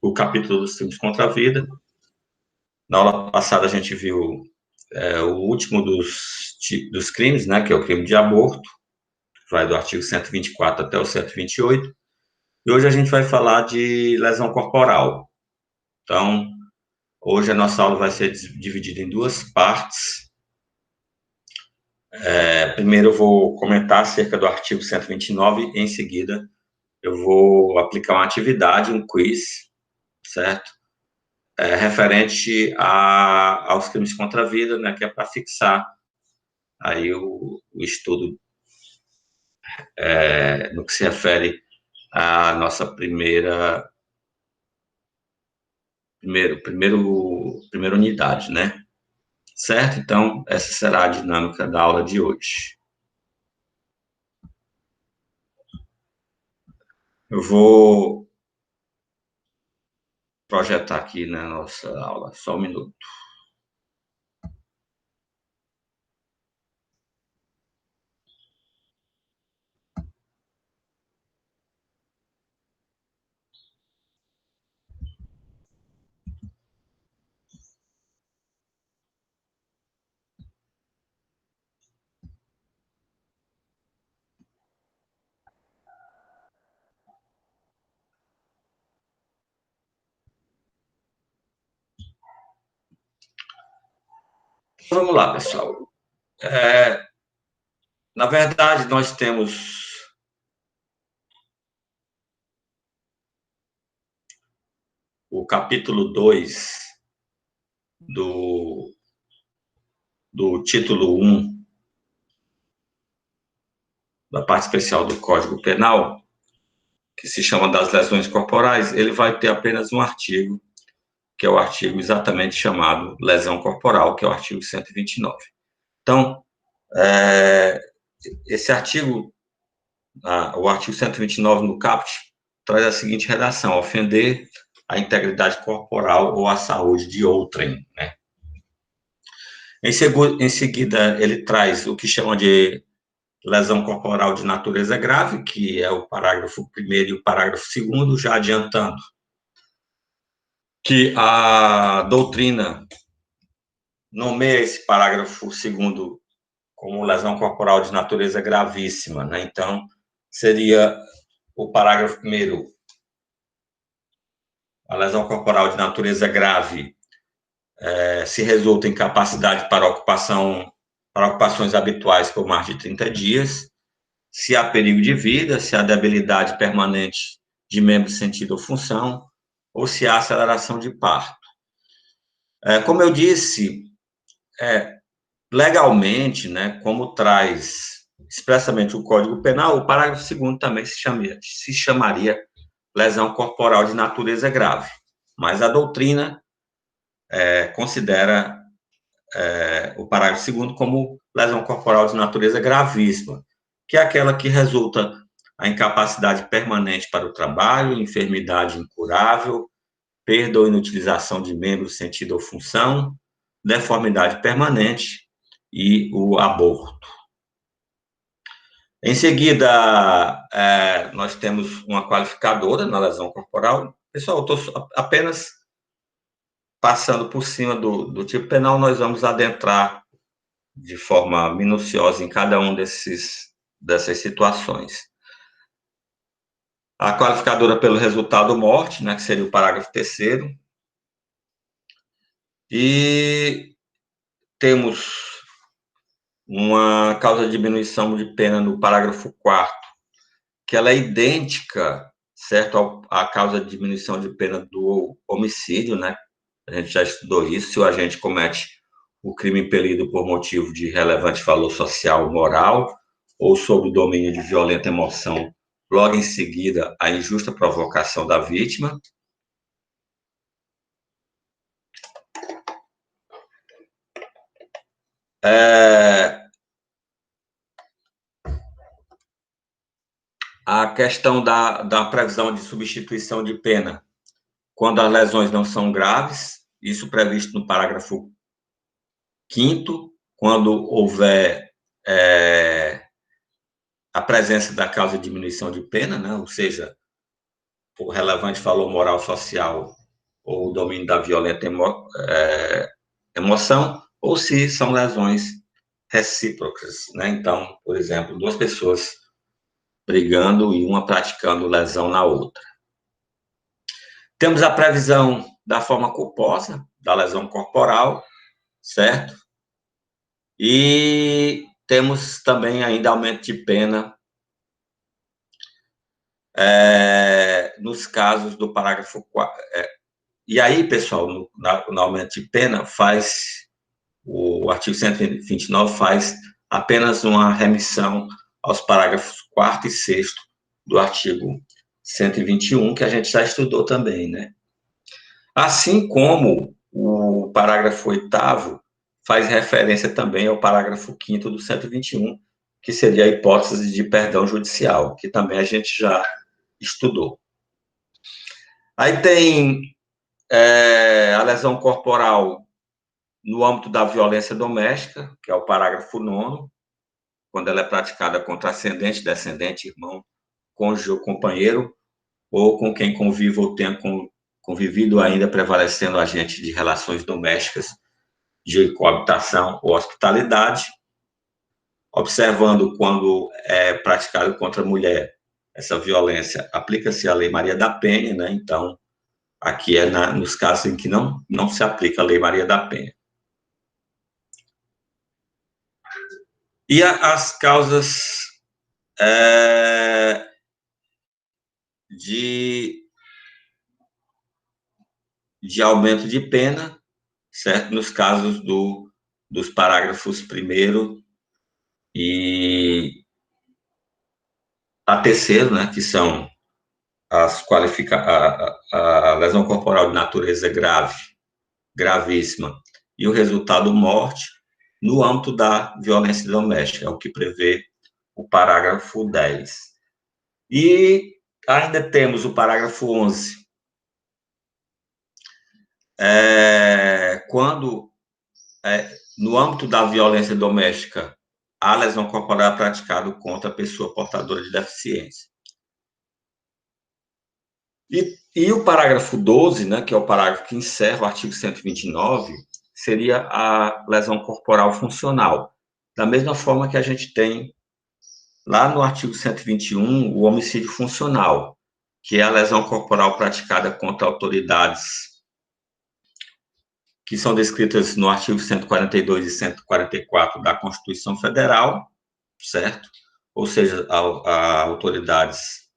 o capítulo dos crimes contra a vida. Na aula passada a gente viu o último dos crimes, né, que é o crime de aborto, que vai do artigo 124 até o 128. E hoje a gente vai falar de lesão corporal. Então, hoje a nossa aula vai ser dividida em duas partes. Primeiro eu vou comentar acerca do artigo 129, e em seguida eu vou aplicar uma atividade, um quiz, certo? Referente aos crimes contra a vida, né, que é para fixar aí o estudo no que se refere à nossa primeira unidade, né? Certo? Então, essa será a dinâmica da aula de hoje. Eu vou projetar aqui na nossa aula, só um minuto. Vamos lá, pessoal. Na verdade, nós temos o capítulo 2 do título 1 da parte especial do Código Penal, que se chama das lesões corporais. Ele vai ter apenas um artigo, que é o artigo exatamente chamado lesão corporal, que é o artigo 129. Então, esse artigo, o artigo 129 no caput, traz a seguinte redação: ofender a integridade corporal ou a saúde de outrem, né? Em seguida, ele traz o que chama de lesão corporal de natureza grave, que é o parágrafo 1º e o parágrafo 2º, já adiantando que a doutrina nomeia esse parágrafo 2º como lesão corporal de natureza gravíssima, né? Então, seria o parágrafo 1º, a lesão corporal de natureza grave se resulta em incapacidade para ocupações habituais por mais de 30 dias, se há perigo de vida, se há debilidade permanente de membro, sentido ou função, ou se há aceleração de parto. Como eu disse, legalmente, né, como traz expressamente o Código Penal, o parágrafo 2º também se chamaria lesão corporal de natureza grave, mas a doutrina considera o parágrafo 2º como lesão corporal de natureza gravíssima, que é aquela que resulta a incapacidade permanente para o trabalho, enfermidade incurável, perda ou inutilização de membro, sentido ou função, deformidade permanente e o aborto. Em seguida, nós temos uma qualificadora na lesão corporal. Pessoal, eu estou apenas passando por cima do tipo penal, nós vamos adentrar de forma minuciosa em cada um dessas situações. A qualificadora pelo resultado morte, né, que seria o parágrafo 3º. E temos uma causa de diminuição de pena no parágrafo 4º, que ela é idêntica, certo, à causa de diminuição de pena do homicídio, né? A gente já estudou isso. Se o agente comete o crime impelido por motivo de relevante valor social ou moral, ou sob o domínio de violenta emoção, logo em seguida a injusta provocação da vítima. A questão da previsão de substituição de pena, quando as lesões não são graves, isso previsto no parágrafo 5º, quando houver a presença da causa de diminuição de pena, né? Ou seja, por relevante valor moral social ou domínio da violenta emoção, ou se são lesões recíprocas, né? Então, por exemplo, duas pessoas brigando e uma praticando lesão na outra. Temos a previsão da forma culposa, da lesão corporal, certo? E temos também ainda aumento de pena nos casos do parágrafo 4. E aí, pessoal, no aumento de pena, o artigo 129 faz apenas uma remissão aos parágrafos 4º e 6º do artigo 121, que a gente já estudou também, né? Assim como o parágrafo 8º faz referência também ao parágrafo 5º do 121, que seria a hipótese de perdão judicial, que também a gente já estudou. Aí tem a lesão corporal no âmbito da violência doméstica, que é o parágrafo 9º, quando ela é praticada contra ascendente, descendente, irmão, cônjuge ou companheiro, ou com quem convive ou tenha convivido ainda prevalecendo agente de relações domésticas, de coabitação ou hospitalidade, observando quando é praticado contra a mulher essa violência, aplica-se a Lei Maria da Penha, né? Então, aqui é nos casos em que não se aplica a Lei Maria da Penha. E as causas de aumento de pena, certo? Nos casos dos parágrafos 1º e a 3º, né, que são a lesão corporal de natureza grave, gravíssima, e o resultado morte, no âmbito da violência doméstica, é o que prevê o parágrafo 10. E ainda temos o parágrafo 11, quando, no âmbito da violência doméstica, a lesão corporal é praticada contra a pessoa portadora de deficiência. E o parágrafo 12, né, que é o parágrafo que encerra o artigo 129, seria a lesão corporal funcional. Da mesma forma que a gente tem lá no artigo 121, o homicídio funcional, que é a lesão corporal praticada contra autoridades que são descritas no artigo 142 e 144 da Constituição Federal, certo? Ou seja, a autoridades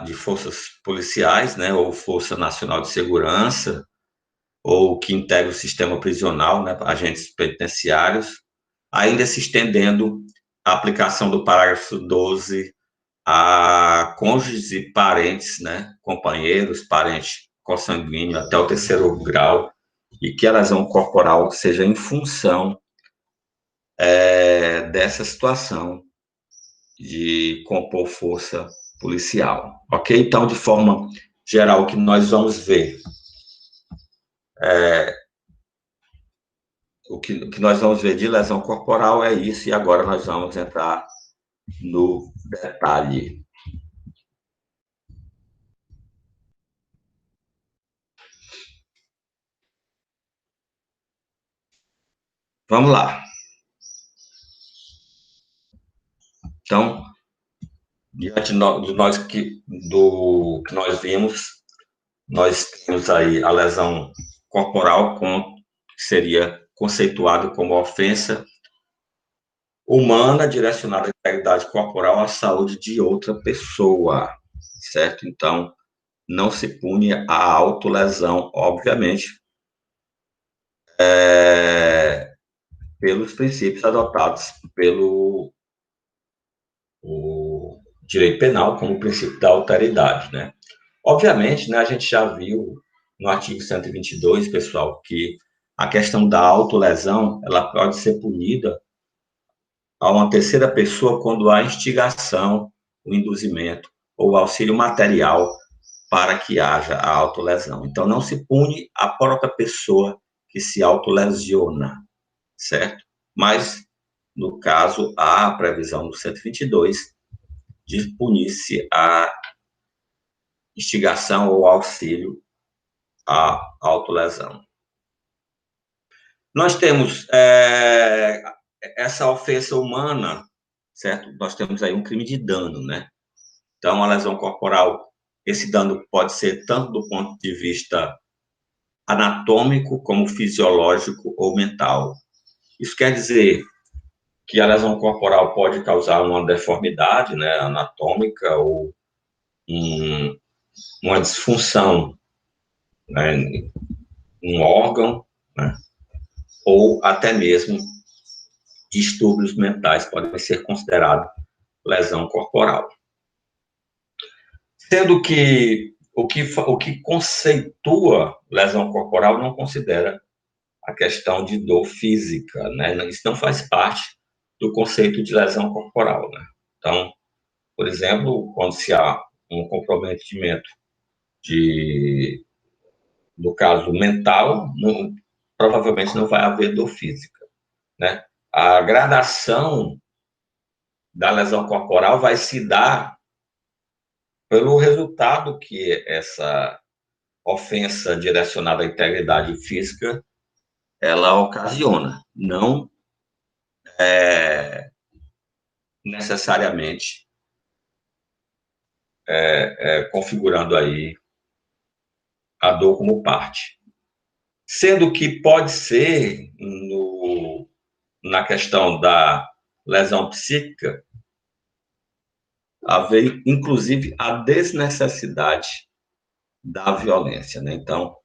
de forças policiais, né, ou Força Nacional de Segurança, ou que integra o sistema prisional, né, agentes penitenciários, ainda se estendendo a aplicação do parágrafo 12 a cônjuges e parentes, né, companheiros, parentes consanguíneos até o 3º grau, e que a lesão corporal seja em função dessa situação de compor força policial, ok? Então, de forma geral, o que nós vamos ver o que nós vamos ver de lesão corporal é isso, e agora nós vamos entrar no detalhe. Vamos lá. Então, diante do que nós vimos, nós temos aí a lesão corporal, que seria conceituado como ofensa humana direcionada à integridade corporal à saúde de outra pessoa, certo? Então, não se pune a autolesão, obviamente, pelos princípios adotados pelo o direito penal, como o princípio da alteridade, né? Obviamente, né, a gente já viu no artigo 122, pessoal, que a questão da autolesão, ela pode ser punida a uma terceira pessoa quando há instigação, o induzimento ou auxílio material para que haja a autolesão. Então, não se pune a própria pessoa que se autolesiona, certo? Mas, no caso, há a previsão do 122 de punir-se a instigação ou auxílio à autolesão. Nós temos essa ofensa humana, certo? Nós temos aí um crime de dano, né? Então, a lesão corporal, esse dano pode ser tanto do ponto de vista anatômico, como fisiológico ou mental. Isso quer dizer que a lesão corporal pode causar uma deformidade, né, anatômica ou uma disfunção, né, um órgão, né, ou até mesmo distúrbios mentais podem ser considerados lesão corporal. Sendo que o que conceitua lesão corporal não considera a questão de dor física, né? Isso não faz parte do conceito de lesão corporal, né? Então, por exemplo, quando se há um comprometimento do caso mental, provavelmente não vai haver dor física, né? A gradação da lesão corporal vai se dar pelo resultado que essa ofensa direcionada à integridade física ela ocasiona, não necessariamente configurando aí a dor como parte. Sendo que pode ser, na questão da lesão psíquica, haver, inclusive, a desnecessidade da violência, né? Então,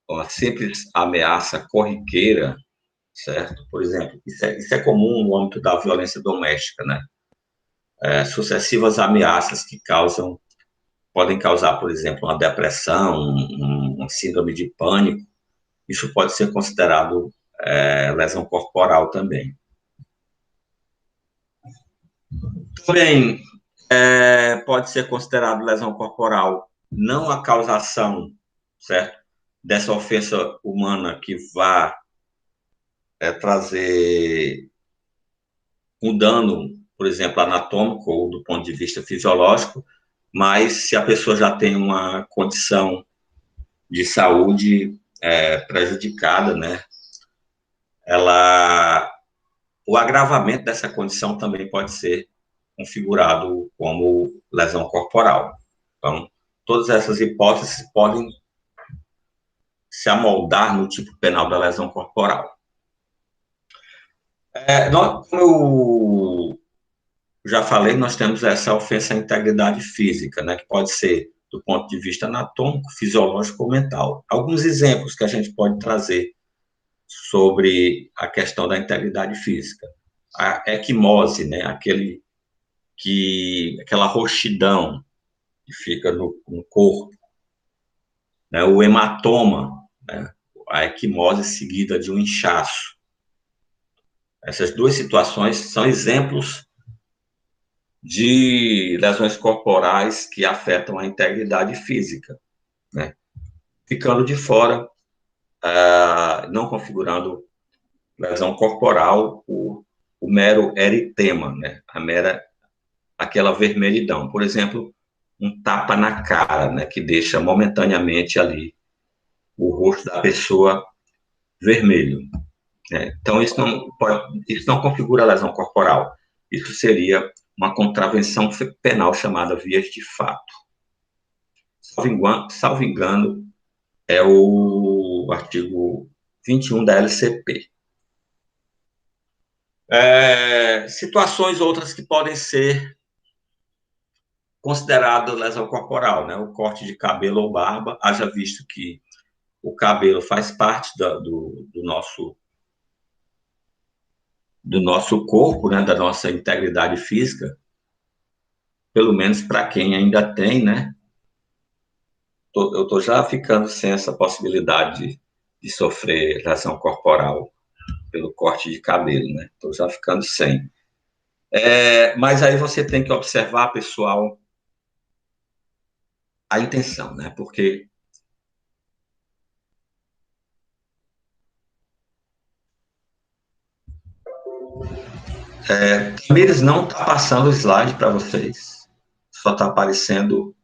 uma simples ameaça corriqueira, certo? Por exemplo, isso é comum no âmbito da violência doméstica, né? Sucessivas ameaças que podem causar, por exemplo, uma depressão, uma síndrome de pânico. Isso pode ser considerado lesão corporal também. Também pode ser considerado lesão corporal não a causação, certo, dessa ofensa humana que vá trazer um dano, por exemplo, anatômico ou do ponto de vista fisiológico, mas se a pessoa já tem uma condição de saúde prejudicada, né, o agravamento dessa condição também pode ser configurado como lesão corporal. Então, todas essas hipóteses podem se amoldar no tipo penal da lesão corporal. Como eu já falei, nós temos essa ofensa à integridade física, né, que pode ser do ponto de vista anatômico, fisiológico ou mental. Alguns exemplos que a gente pode trazer sobre a questão da integridade física. A equimose, né, aquela roxidão que fica no corpo, né, o hematoma, né, a equimose seguida de um inchaço. Essas duas situações são exemplos de lesões corporais que afetam a integridade física, né? Ficando de fora, não configurando lesão corporal, o mero eritema, né? Aquela vermelhidão. Por exemplo, um tapa na cara, né? Que deixa momentaneamente ali o rosto da pessoa vermelho. Né? Então, isso não configura lesão corporal. Isso seria uma contravenção penal chamada vias de fato. Salvo engano, é o artigo 21 da LCP. Situações outras que podem ser consideradas lesão corporal, né? O corte de cabelo ou barba, haja visto que o cabelo faz parte do nosso corpo, né? Da nossa integridade física, pelo menos para quem ainda tem, né? Eu estou já ficando sem essa possibilidade de sofrer lesão corporal pelo corte de cabelo, né? Estou já ficando sem. Mas aí você tem que observar, pessoal, a intenção, né? Porque Tamires não está passando o slide para vocês, só está aparecendo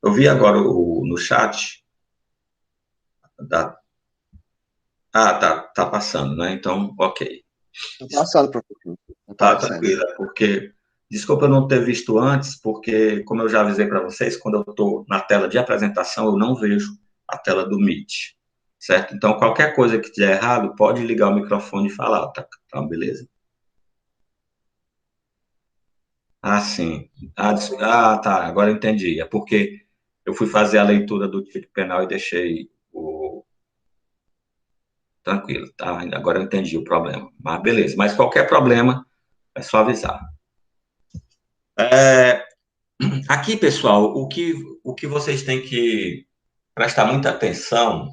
Eu vi agora no chat. Tá passando, né? Então, ok. Tá passando, professor. Tá Tá aparecendo. tranquila, porque... Desculpa eu não ter visto antes, porque, como eu já avisei para vocês, quando eu estou na tela de apresentação, eu não vejo a tela do Meet, certo? Então, qualquer coisa que estiver errado, pode ligar o microfone e falar, tá beleza? Ah, sim. Tá, agora eu entendi. É porque eu fui fazer a leitura do tipo penal e deixei o... Tranquilo, tá? Agora eu entendi o problema. Mas beleza. Mas qualquer problema, é só avisar. Aqui, pessoal, o que vocês têm que prestar muita atenção,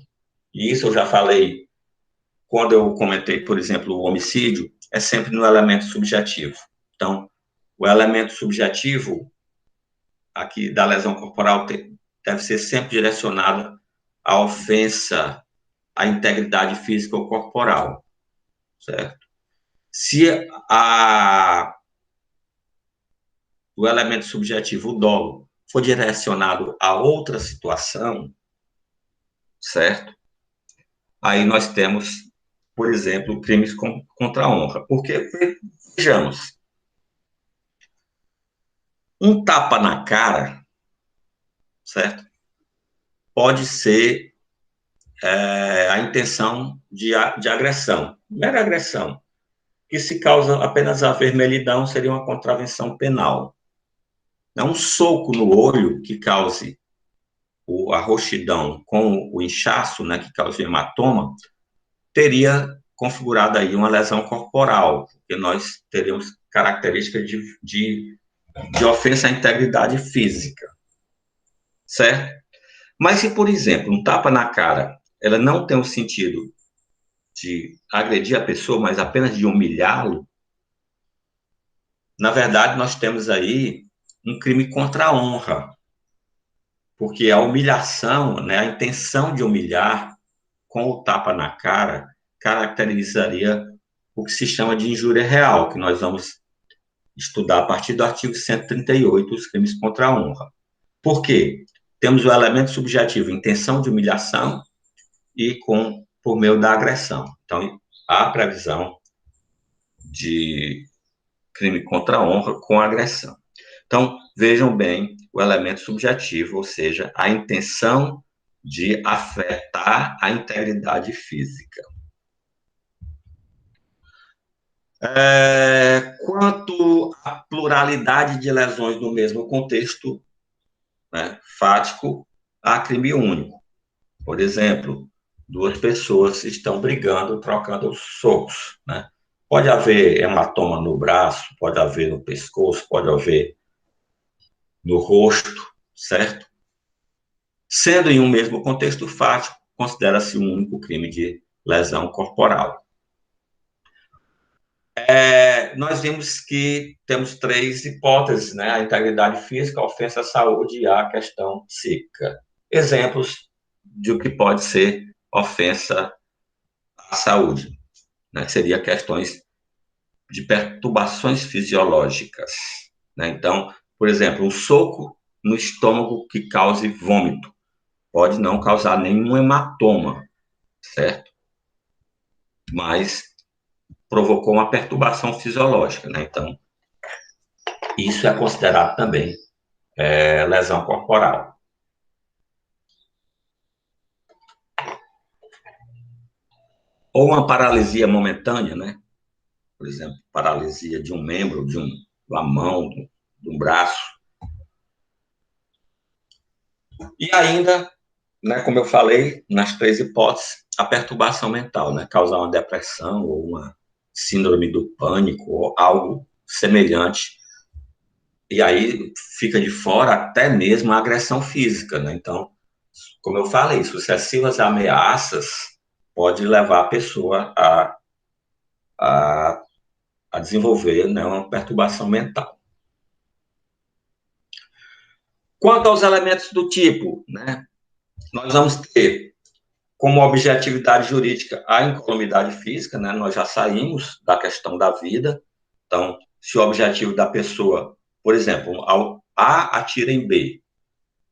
e isso eu já falei quando eu comentei, por exemplo, o homicídio, é sempre no elemento subjetivo. Então, o elemento subjetivo aqui da lesão corporal deve ser sempre direcionado à ofensa à integridade física ou corporal, certo? Se o elemento subjetivo, o dolo, for direcionado a outra situação, certo? Aí nós temos, por exemplo, crimes contra a honra. Porque, vejamos, um tapa na cara, certo? Pode ser a intenção de agressão, mera agressão, que se causa apenas a vermelhidão seria uma contravenção penal. Um soco no olho que cause a roxidão com o inchaço, né, que causa o hematoma, teria configurado aí uma lesão corporal, porque nós teríamos características de ofensa à integridade física, certo? Mas se, por exemplo, um tapa na cara, ela não tem o sentido de agredir a pessoa, mas apenas de humilhá-lo, na verdade, nós temos aí um crime contra a honra, porque a humilhação, né, a intenção de humilhar com o tapa na cara, caracterizaria o que se chama de injúria real, que nós vamos estudar a partir do artigo 138, os crimes contra a honra. Por quê? Temos o elemento subjetivo, intenção de humilhação, e por meio da agressão. Então, há previsão de crime contra a honra com agressão. Então, vejam bem o elemento subjetivo, ou seja, a intenção de afetar a integridade física. Quanto à pluralidade de lesões no mesmo contexto, né, fático, há crime único. Por exemplo, duas pessoas estão brigando, trocando socos, né? Pode haver hematoma no braço, pode haver no pescoço, pode haver no rosto, certo? Sendo em um mesmo contexto fático, considera-se um único crime de lesão corporal. Nós vimos que temos três hipóteses, né? A integridade física, a ofensa à saúde e a questão psíquica. Exemplos de o que pode ser ofensa à saúde, né? Seria questões de perturbações fisiológicas, né? Então, por exemplo, um soco no estômago que cause vômito pode não causar nenhum hematoma, certo? Mas provocou uma perturbação fisiológica, né? Então, isso é considerado também lesão corporal. Ou uma paralisia momentânea, né? Por exemplo, paralisia de um membro, de uma mão, de um braço. E ainda, né, como eu falei, nas três hipóteses, a perturbação mental, né? Causar uma depressão ou uma síndrome do pânico ou algo semelhante. E aí fica de fora até mesmo a agressão física, né? Então, como eu falei, sucessivas ameaças pode levar a pessoa a, a desenvolver, né, uma perturbação mental. Quanto aos elementos do tipo, né, nós vamos ter como objetividade jurídica a incolumidade física, né, nós já saímos da questão da vida. Então, se o objetivo da pessoa, por exemplo, A atira em B,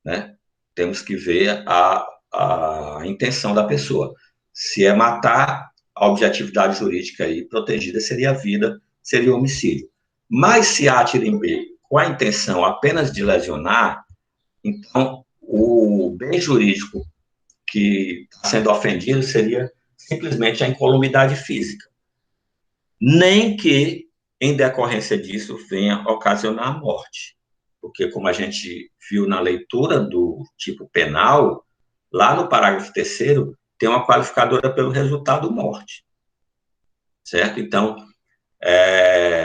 né, temos que ver a intenção da pessoa. Se é matar, a objetividade jurídica aí protegida seria a vida, seria o homicídio. Mas se A atira em B com a intenção apenas de lesionar, então o bem jurídico que está sendo ofendido seria simplesmente a incolumidade física. Nem que, em decorrência disso, venha ocasionar a morte. Porque, como a gente viu na leitura do tipo penal, lá no parágrafo 3º, tem uma qualificadora pelo resultado morte. Certo? Então,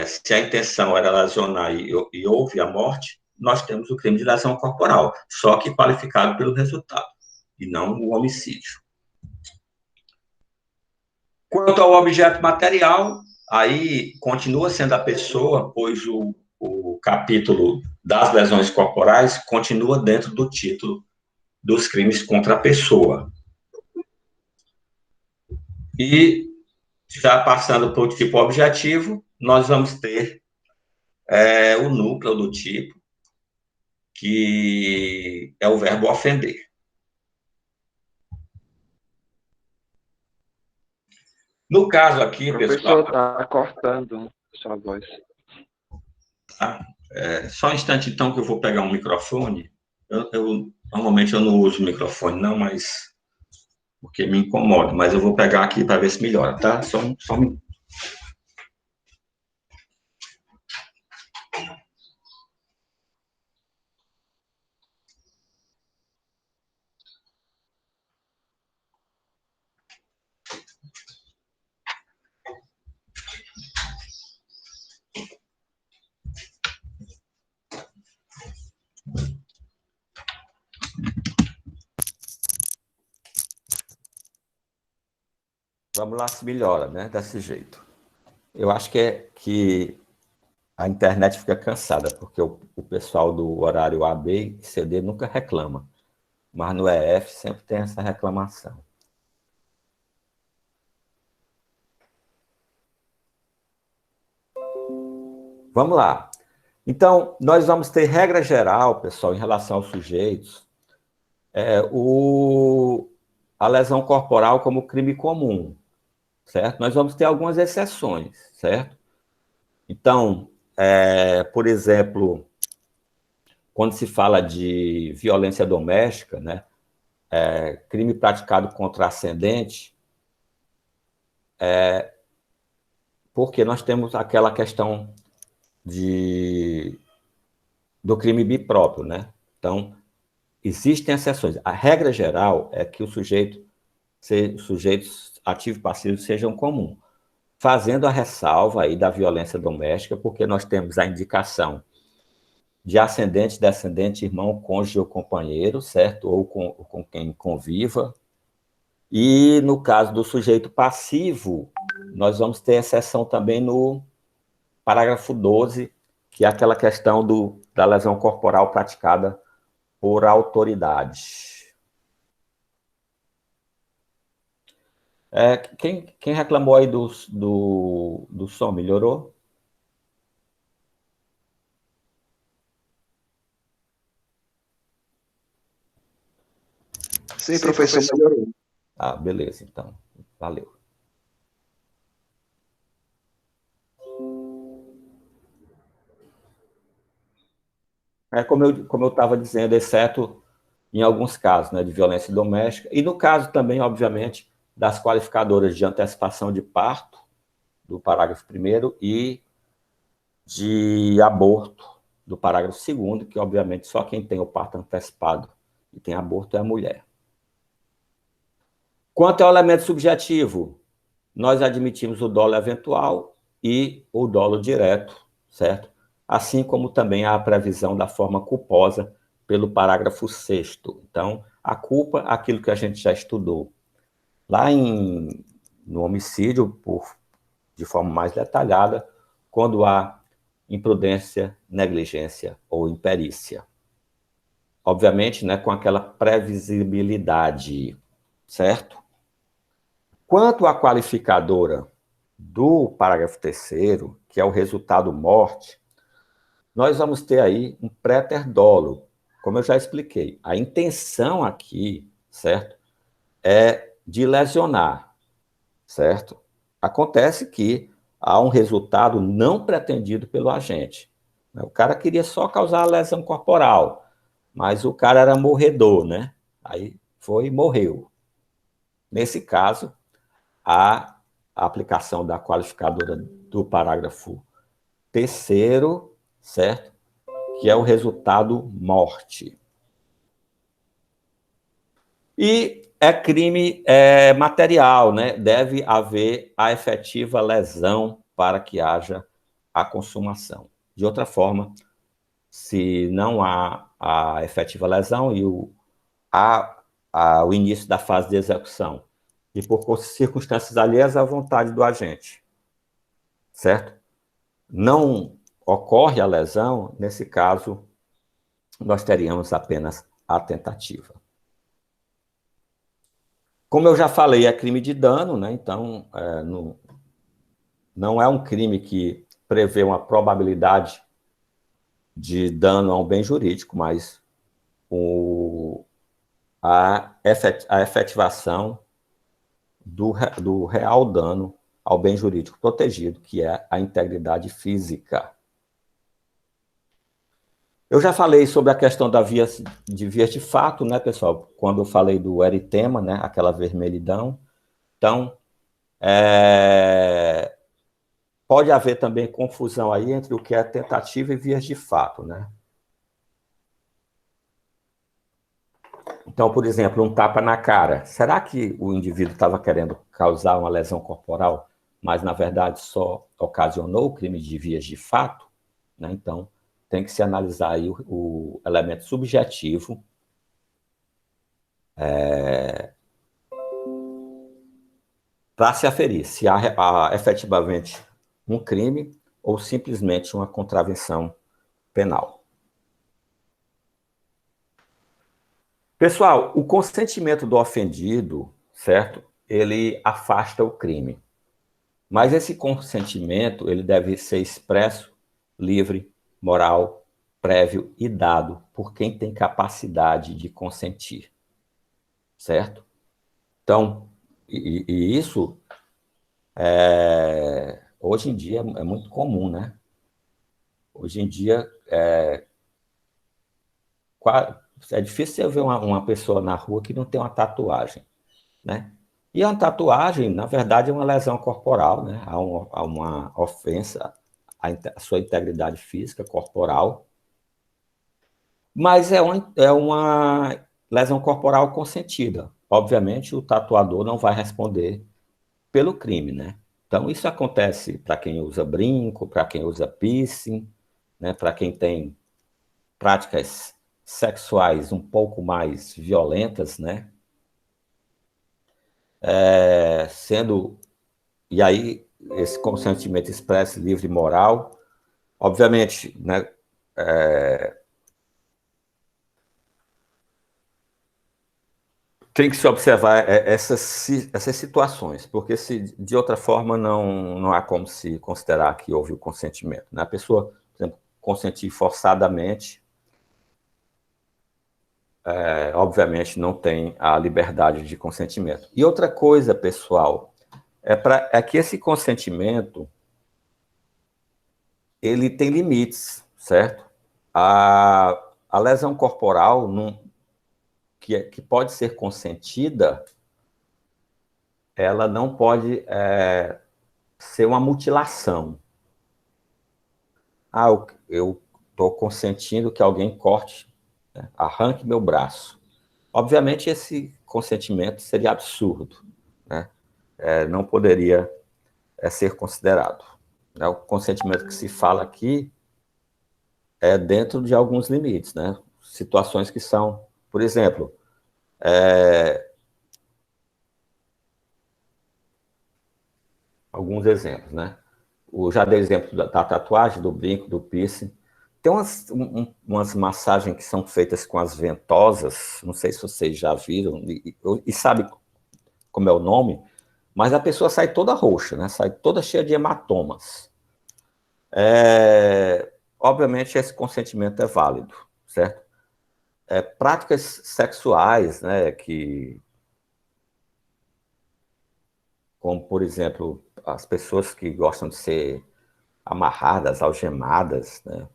se a intenção era lesionar e houve a morte, nós temos o crime de lesão corporal, só que qualificado pelo resultado, e não o homicídio. Quanto ao objeto material, aí continua sendo a pessoa, pois o capítulo das lesões corporais continua dentro do título dos crimes contra a pessoa. E, já passando para o tipo objetivo, nós vamos ter o núcleo do tipo, que é o verbo ofender. No caso aqui, Professor, pessoal... está cortando sua voz. Tá? Só um instante, então, que eu vou pegar um microfone. Normalmente eu não uso microfone, não, mas... porque me incomoda, mas eu vou pegar aqui para ver se melhora, tá? Só um minuto. Vamos lá se melhora, né? Desse jeito. Eu acho que a internet fica cansada, porque o pessoal do horário A, B e CD nunca reclama. Mas no EF sempre tem essa reclamação. Vamos lá. Então, nós vamos ter regra geral, pessoal, em relação aos sujeitos, a lesão corporal como crime comum, certo? Nós vamos ter algumas exceções, certo? Então, por exemplo, quando se fala de violência doméstica, né, crime praticado contra ascendente, porque nós temos aquela questão do crime bipróprio, né? Então, existem exceções. A regra geral é que os sujeitos ativo e passivo sejam comuns, fazendo a ressalva aí da violência doméstica, porque nós temos a indicação de ascendente, descendente, irmão, cônjuge ou companheiro, certo? Ou com quem conviva. E no caso do sujeito passivo, nós vamos ter exceção também no parágrafo 12, que é aquela questão da lesão corporal praticada por autoridade. Quem reclamou aí do som, melhorou? Sim, professor, melhorou. Ah, beleza, então. Valeu. Como eu estava dizendo, exceto em alguns casos, né, de violência doméstica, e no caso também, obviamente, das qualificadoras de antecipação de parto, do parágrafo 1º, e de aborto, do parágrafo 2º, que, obviamente, só quem tem o parto antecipado e tem aborto é a mulher. Quanto ao elemento subjetivo, nós admitimos o dolo eventual e o dolo direto, certo? Assim como também a previsão da forma culposa pelo parágrafo 6º. Então, a culpa, aquilo que a gente já estudou lá no homicídio, de forma mais detalhada, quando há imprudência, negligência ou imperícia. Obviamente, né, com aquela previsibilidade, certo? Quanto à qualificadora do parágrafo 3º, que é o resultado morte, nós vamos ter aí um préter dolo, como eu já expliquei, a intenção aqui, certo, é de lesionar, certo? Acontece que há um resultado não pretendido pelo agente. O cara queria só causar a lesão corporal, mas o cara era morredor, né? Aí foi e morreu. Nesse caso, a aplicação da qualificadora do parágrafo terceiro, certo? Que é o resultado morte. E é crime material, né? Deve haver a efetiva lesão para que haja a consumação. De outra forma, se não há a efetiva lesão e o início da fase de execução, e por circunstâncias alheias à vontade do agente, certo? Não ocorre a lesão, nesse caso, nós teríamos apenas a tentativa. Como eu já falei, é crime de dano, né? Então, não é um crime que prevê uma probabilidade de dano a um bem jurídico, mas a efetivação do real dano ao bem jurídico protegido, que é a integridade física. Eu já falei sobre a questão de vias de fato, né, pessoal? Quando eu falei do eritema, né, aquela vermelhidão. Então, pode haver também confusão aí entre o que é tentativa e vias de fato, né? Então, por exemplo, um tapa na cara. Será que o indivíduo estava querendo causar uma lesão corporal, mas, na verdade, só ocasionou o crime de vias de fato? Né? Então, tem que se analisar aí o elemento subjetivo para se aferir se há efetivamente um crime ou simplesmente uma contravenção penal. Pessoal, o consentimento do ofendido, certo? Ele afasta o crime. Mas esse consentimento, ele deve ser expresso, livre, moral, prévio e dado por quem tem capacidade de consentir. Certo? Então, e isso, hoje em dia, é muito comum, né? Hoje em dia, é difícil você ver uma pessoa na rua que não tem uma tatuagem, né? E a tatuagem, na verdade, é uma lesão corporal, né? Há uma ofensa à sua integridade física, corporal, mas é uma lesão corporal consentida. Obviamente, o tatuador não vai responder pelo crime, né? Então, isso acontece para quem usa brinco, para quem usa piercing, né? Para quem tem práticas sexuais um pouco mais violentas, né? E aí, esse consentimento expresso, livre e moral, obviamente, né? Tem que se observar essas situações, porque de outra forma não há como se considerar que houve o consentimento. Né? A pessoa, por exemplo, consentir forçadamente, obviamente não tem a liberdade de consentimento. E outra coisa, pessoal, é que esse consentimento ele tem limites, certo? A lesão corporal que pode ser consentida, ela não pode ser uma mutilação. Eu estou consentindo que alguém corte, né, arranque meu braço. Obviamente, esse consentimento seria absurdo, né? Não poderia ser considerado. Né? O consentimento que se fala aqui é dentro de alguns limites, né? Situações que são, por exemplo, alguns exemplos, né? Já dei exemplo da tatuagem, do brinco, do piercing. Tem umas massagens que são feitas com as ventosas, não sei se vocês já viram, e sabe como é o nome, mas a pessoa sai toda roxa, né? Sai toda cheia de hematomas. Obviamente, esse consentimento é válido, certo? práticas sexuais, né, como, por exemplo, as pessoas que gostam de ser amarradas, algemadas, né,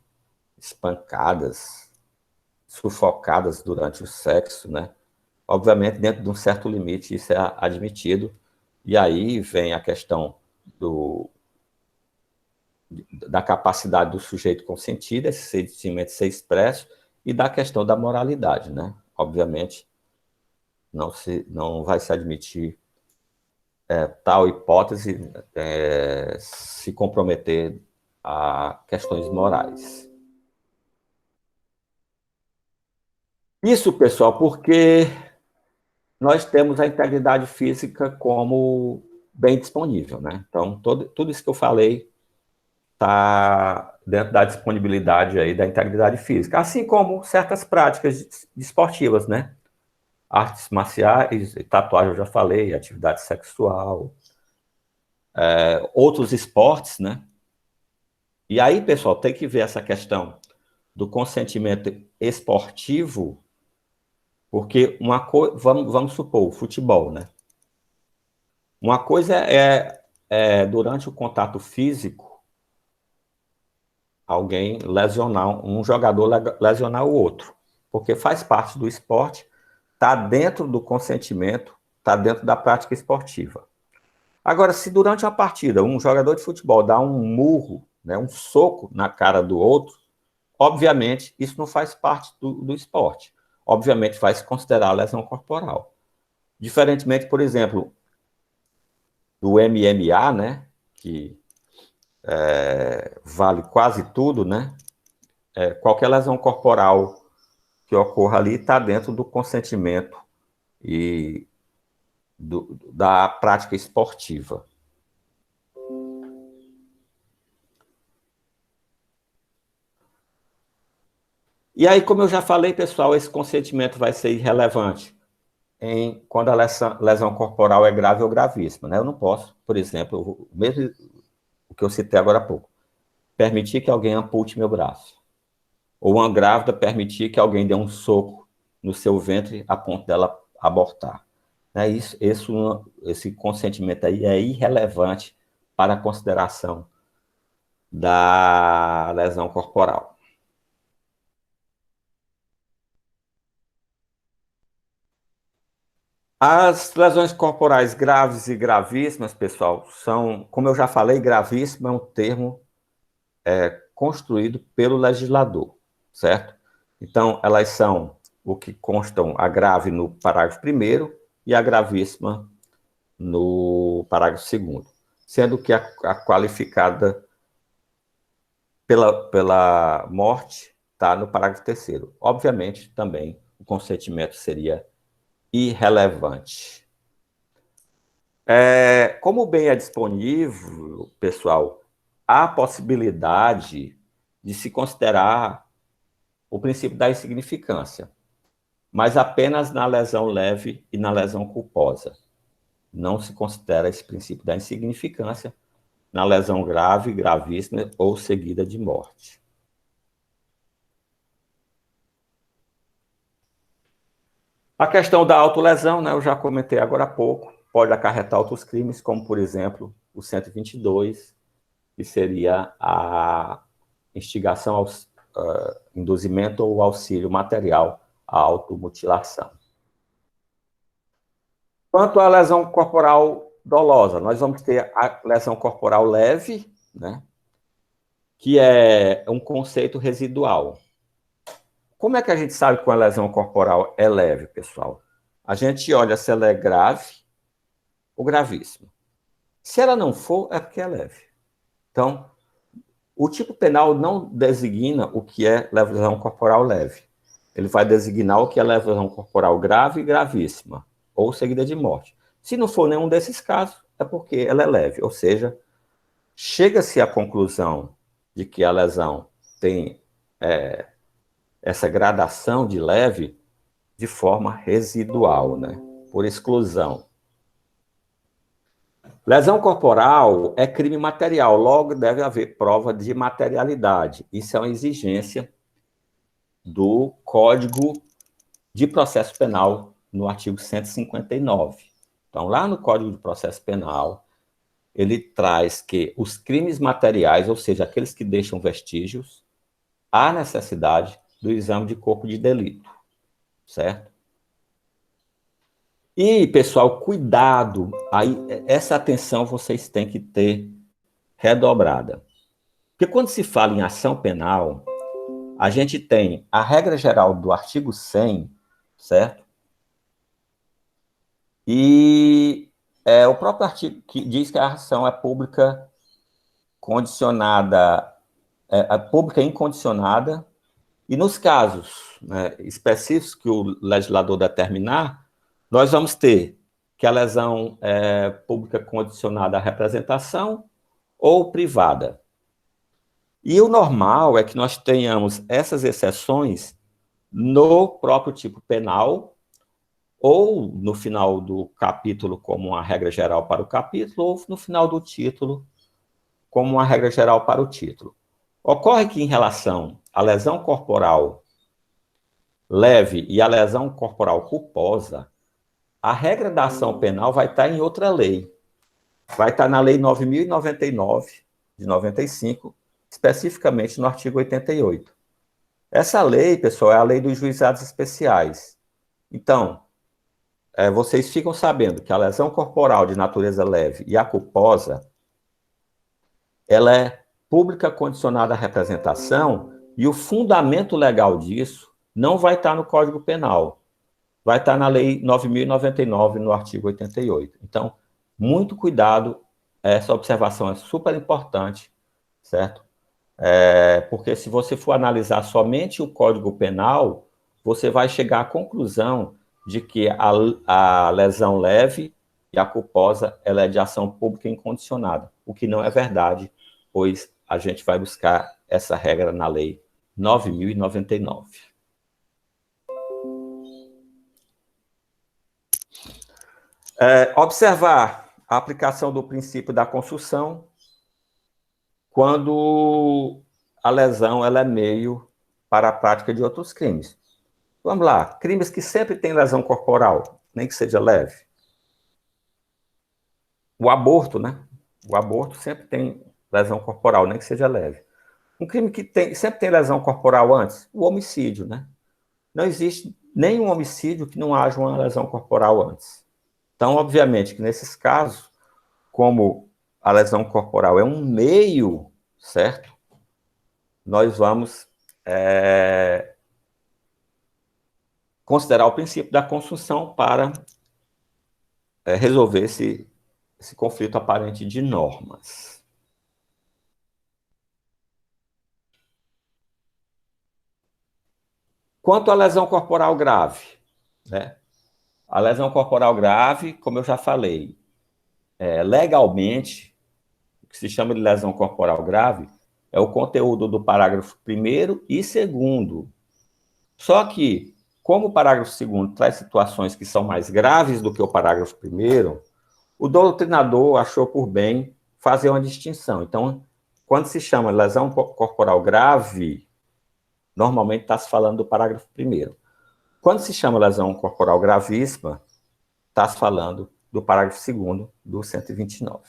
espancadas, sufocadas durante o sexo, né? Obviamente, dentro de um certo limite, isso é admitido. E aí vem a questão da capacidade do sujeito consentir, esse sentimento ser expresso, e da questão da moralidade, né? Obviamente, não vai se admitir tal hipótese se comprometer a questões morais. Isso, pessoal, porque nós temos a integridade física como bem disponível, né? Então, tudo isso que eu falei está dentro da disponibilidade aí da integridade física, assim como certas práticas esportivas, né? Artes marciais, tatuagem eu já falei, atividade sexual, outros esportes, né? E aí, pessoal, tem que ver essa questão do consentimento esportivo, porque vamos supor, o futebol, né? Uma coisa durante o contato físico, alguém lesionar, um jogador lesionar o outro, porque faz parte do esporte, está dentro do consentimento, está dentro da prática esportiva. Agora, se durante uma partida um jogador de futebol dá um murro, né, um soco na cara do outro, obviamente isso não faz parte do esporte. Obviamente vai se considerar lesão corporal. Diferentemente, por exemplo, do MMA, né, que vale quase tudo, né? Qualquer lesão corporal que ocorra ali está dentro do consentimento e da prática esportiva. E aí, como eu já falei, pessoal, esse consentimento vai ser irrelevante quando a lesão corporal é grave ou gravíssima, né? Eu não posso, por exemplo, mesmo o que eu citei agora há pouco, permitir que alguém ampute meu braço. Ou uma grávida permitir que alguém dê um soco no seu ventre a ponto dela abortar. Esse consentimento aí é irrelevante para a consideração da lesão corporal. As lesões corporais graves e gravíssimas, pessoal, são, como eu já falei, gravíssimo é um termo construído pelo legislador, certo? Então, elas são o que constam a grave no parágrafo 1º e a gravíssima no parágrafo 2º, sendo que a qualificada pela morte está no parágrafo 3º. Obviamente, também, o consentimento seria irrelevante. Como o bem é disponível, pessoal, há possibilidade de se considerar o princípio da insignificância, mas apenas na lesão leve e na lesão culposa. Não se considera esse princípio da insignificância na lesão grave, gravíssima ou seguida de morte. A questão da autolesão, né, eu já comentei agora há pouco, pode acarretar outros crimes, como, por exemplo, o 122, que seria a instigação ao induzimento ou auxílio material à automutilação. Quanto à lesão corporal dolosa, nós vamos ter a lesão corporal leve, né, que é um conceito residual. Como é que a gente sabe que uma lesão corporal é leve, pessoal? A gente olha se ela é grave ou gravíssima. Se ela não for, é porque é leve. Então, o tipo penal não designa o que é lesão corporal leve. Ele vai designar o que é lesão corporal grave e gravíssima, ou seguida de morte. Se não for nenhum desses casos, é porque ela é leve. Ou seja, chega-se à conclusão de que a lesão tem essa gradação de leve de forma residual, né? Por exclusão. Lesão corporal é crime material, logo deve haver prova de materialidade. Isso é uma exigência do Código de processo penal no artigo 159. Então, lá no Código de Processo Penal, ele traz que os crimes materiais, ou seja, aqueles que deixam vestígios, há necessidade do exame de corpo de delito, certo? E, pessoal, cuidado, aí, essa atenção vocês têm que ter redobrada. Porque quando se fala em ação penal, a gente tem a regra geral do artigo 100, certo? E o próprio artigo que diz que a ação é pública condicionada, pública incondicionada, e nos casos, né, específicos que o legislador determinar, nós vamos ter que a lesão é pública condicionada à representação ou privada. E o normal é que nós tenhamos essas exceções no próprio tipo penal, ou no final do capítulo, como uma regra geral para o capítulo, ou no final do título, como uma regra geral para o título. Ocorre que, em relação à lesão corporal leve e à lesão corporal culposa, a regra da ação penal vai estar em outra lei. Vai estar na Lei 9.099, de 95, especificamente no artigo 88. Essa lei, pessoal, é a lei dos juizados especiais. Então, vocês ficam sabendo que a lesão corporal de natureza leve e a culposa, ela é pública condicionada à representação, e o fundamento legal disso não vai estar no Código Penal, vai estar na Lei 9.099, no artigo 88. Então, muito cuidado, essa observação é super importante, certo? Porque se você for analisar somente o Código Penal, você vai chegar à conclusão de que a lesão leve e a culposa, ela é de ação pública incondicionada, o que não é verdade, pois a gente vai buscar essa regra na Lei 9.099. Observar a aplicação do princípio da construção quando a lesão ela é meio para a prática de outros crimes. Vamos lá, crimes que sempre têm lesão corporal, nem que seja leve. O aborto, né? O aborto sempre tem lesão corporal, nem que seja leve. Um crime que sempre tem lesão corporal antes, o homicídio, né? Não existe nenhum homicídio que não haja uma lesão corporal antes. Então, obviamente, que nesses casos, como a lesão corporal é um meio, certo? Nós vamos considerar o princípio da construção para resolver esse conflito aparente de normas. Quanto à lesão corporal grave, né? A lesão corporal grave, como eu já falei, legalmente, o que se chama de lesão corporal grave é o conteúdo do parágrafo 1º e 2º. Só que, como o parágrafo 2º traz situações que são mais graves do que o parágrafo 1º, o doutrinador achou por bem fazer uma distinção. Então, quando se chama lesão corporal grave, normalmente está se falando do parágrafo 1º. Quando se chama lesão corporal gravíssima, está se falando do parágrafo 2º do 129.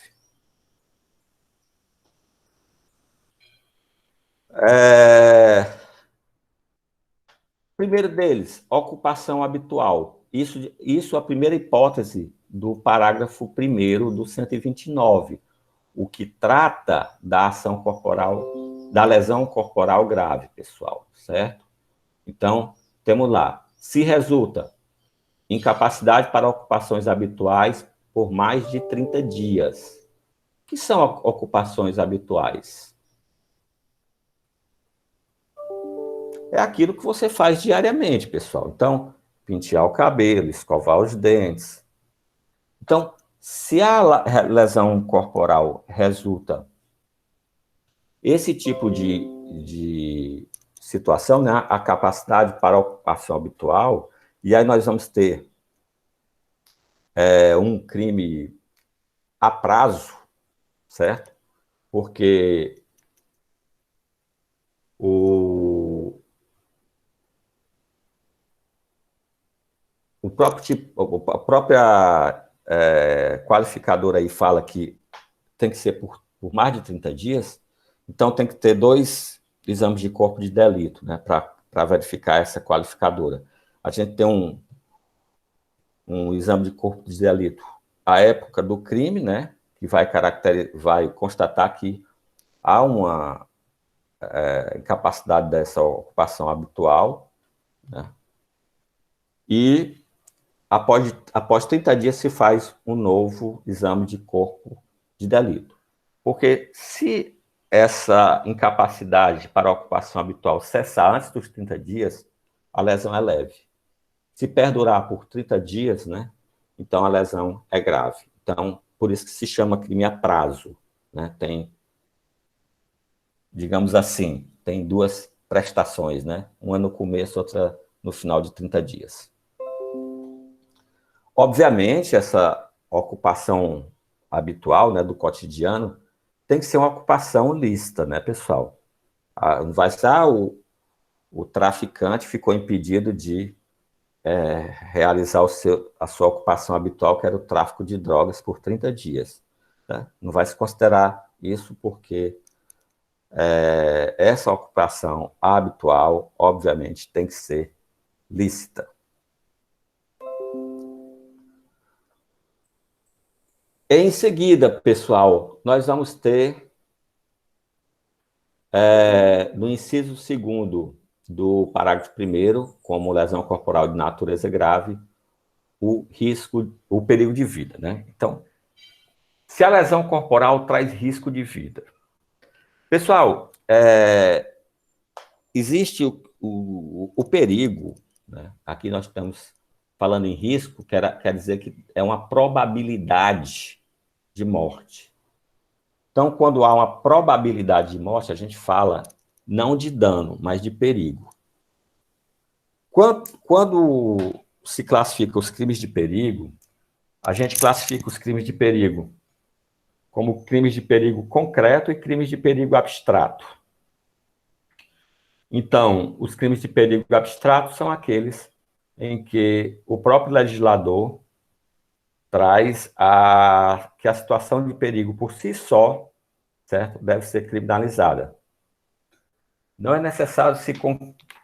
Primeiro deles, ocupação habitual. Isso é a primeira hipótese do parágrafo 1º do 129, o que trata da ação corporal, da lesão corporal grave, pessoal, certo? Então, temos lá, se resulta incapacidade para ocupações habituais por mais de 30 dias. O que são ocupações habituais? É aquilo que você faz diariamente, pessoal. Então, pentear o cabelo, escovar os dentes. Então, se a lesão corporal resulta esse tipo de situação, né, a capacidade para ocupação habitual, e aí nós vamos ter um crime a prazo, certo? Porque próprio tipo, a própria qualificadora aí fala que tem que ser por mais de 30 dias, então tem que ter 2 exames de corpo de delito, né, para verificar essa qualificadora. A gente tem um exame de corpo de delito à época do crime, né, que vai constatar que há uma incapacidade dessa ocupação habitual, né, e após 30 dias se faz um novo exame de corpo de delito. Porque se essa incapacidade para a ocupação habitual cessar antes dos 30 dias, a lesão é leve. Se perdurar por 30 dias, né, então a lesão é grave. Então, por isso que se chama crime a prazo, né? Tem, digamos assim, tem 2 prestações, né? Uma no começo, outra no final de 30 dias. Obviamente, essa ocupação habitual, né, do cotidiano, tem que ser uma ocupação lícita, né, pessoal? Não vai ser, o traficante ficou impedido de realizar a sua ocupação habitual, que era o tráfico de drogas, por 30 dias. Né? Não vai se considerar isso porque essa ocupação habitual, obviamente, tem que ser lícita. Em seguida, pessoal, nós vamos ter, no inciso 2º do parágrafo 1º, como lesão corporal de natureza grave, o perigo de vida, né? Então, se a lesão corporal traz risco de vida. Pessoal, existe o perigo, né? Aqui nós estamos falando em risco, quer dizer que é uma probabilidade de morte. Então, quando há uma probabilidade de morte, a gente fala não de dano, mas de perigo. Quando se classifica os crimes de perigo, a gente classifica os crimes de perigo como crimes de perigo concreto e crimes de perigo abstrato. Então, os crimes de perigo abstrato são aqueles em que o próprio legislador traz que a situação de perigo por si só, certo, deve ser criminalizada. Não é necessário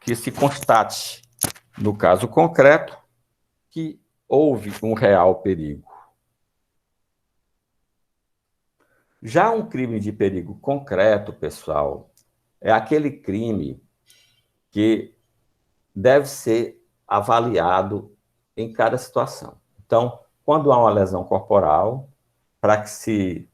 que se constate, no caso concreto, que houve um real perigo. Já um crime de perigo concreto, pessoal, é aquele crime que deve ser avaliado em cada situação. Então, quando há uma lesão corporal, para que se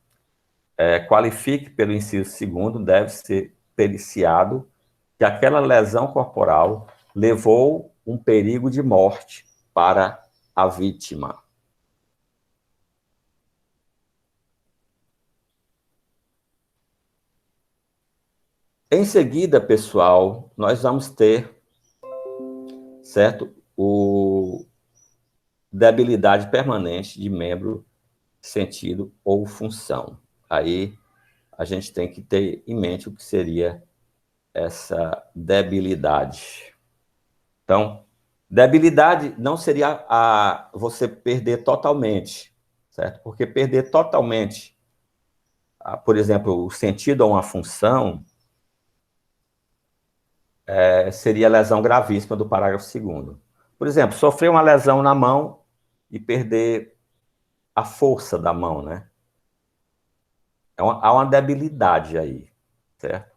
qualifique pelo inciso 2º, deve ser periciado que aquela lesão corporal levou um perigo de morte para a vítima. Em seguida, pessoal, nós vamos ter, certo, debilidade permanente de membro, sentido ou função. Aí a gente tem que ter em mente o que seria essa debilidade. Então, debilidade não seria você perder totalmente, certo? Porque perder totalmente, por exemplo, o sentido ou uma função, seria lesão gravíssima do parágrafo 2º. Por exemplo, sofrer uma lesão na mão e perder a força da mão, né? Há uma debilidade aí, certo?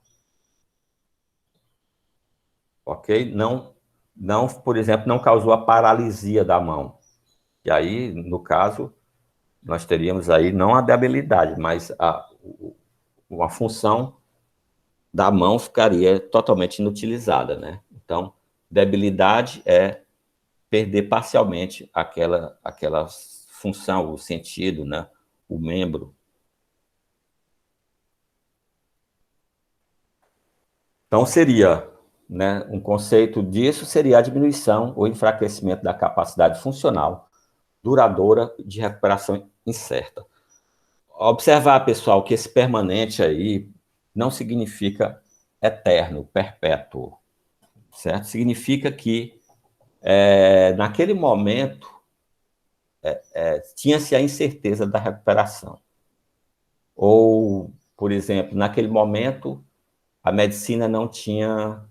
Ok? Não, por exemplo, não causou a paralisia da mão. E aí, no caso, nós teríamos aí não a debilidade, mas uma função da mão ficaria totalmente inutilizada, né? Então, debilidade é perder parcialmente aquela função, o sentido, né? O membro. Então, seria, né, um conceito disso seria a diminuição ou enfraquecimento da capacidade funcional duradoura de recuperação incerta. Observar, pessoal, que esse permanente aí não significa eterno, perpétuo, certo? Significa que naquele momento, tinha-se a incerteza da recuperação. Ou, por exemplo, naquele momento, a medicina não tinha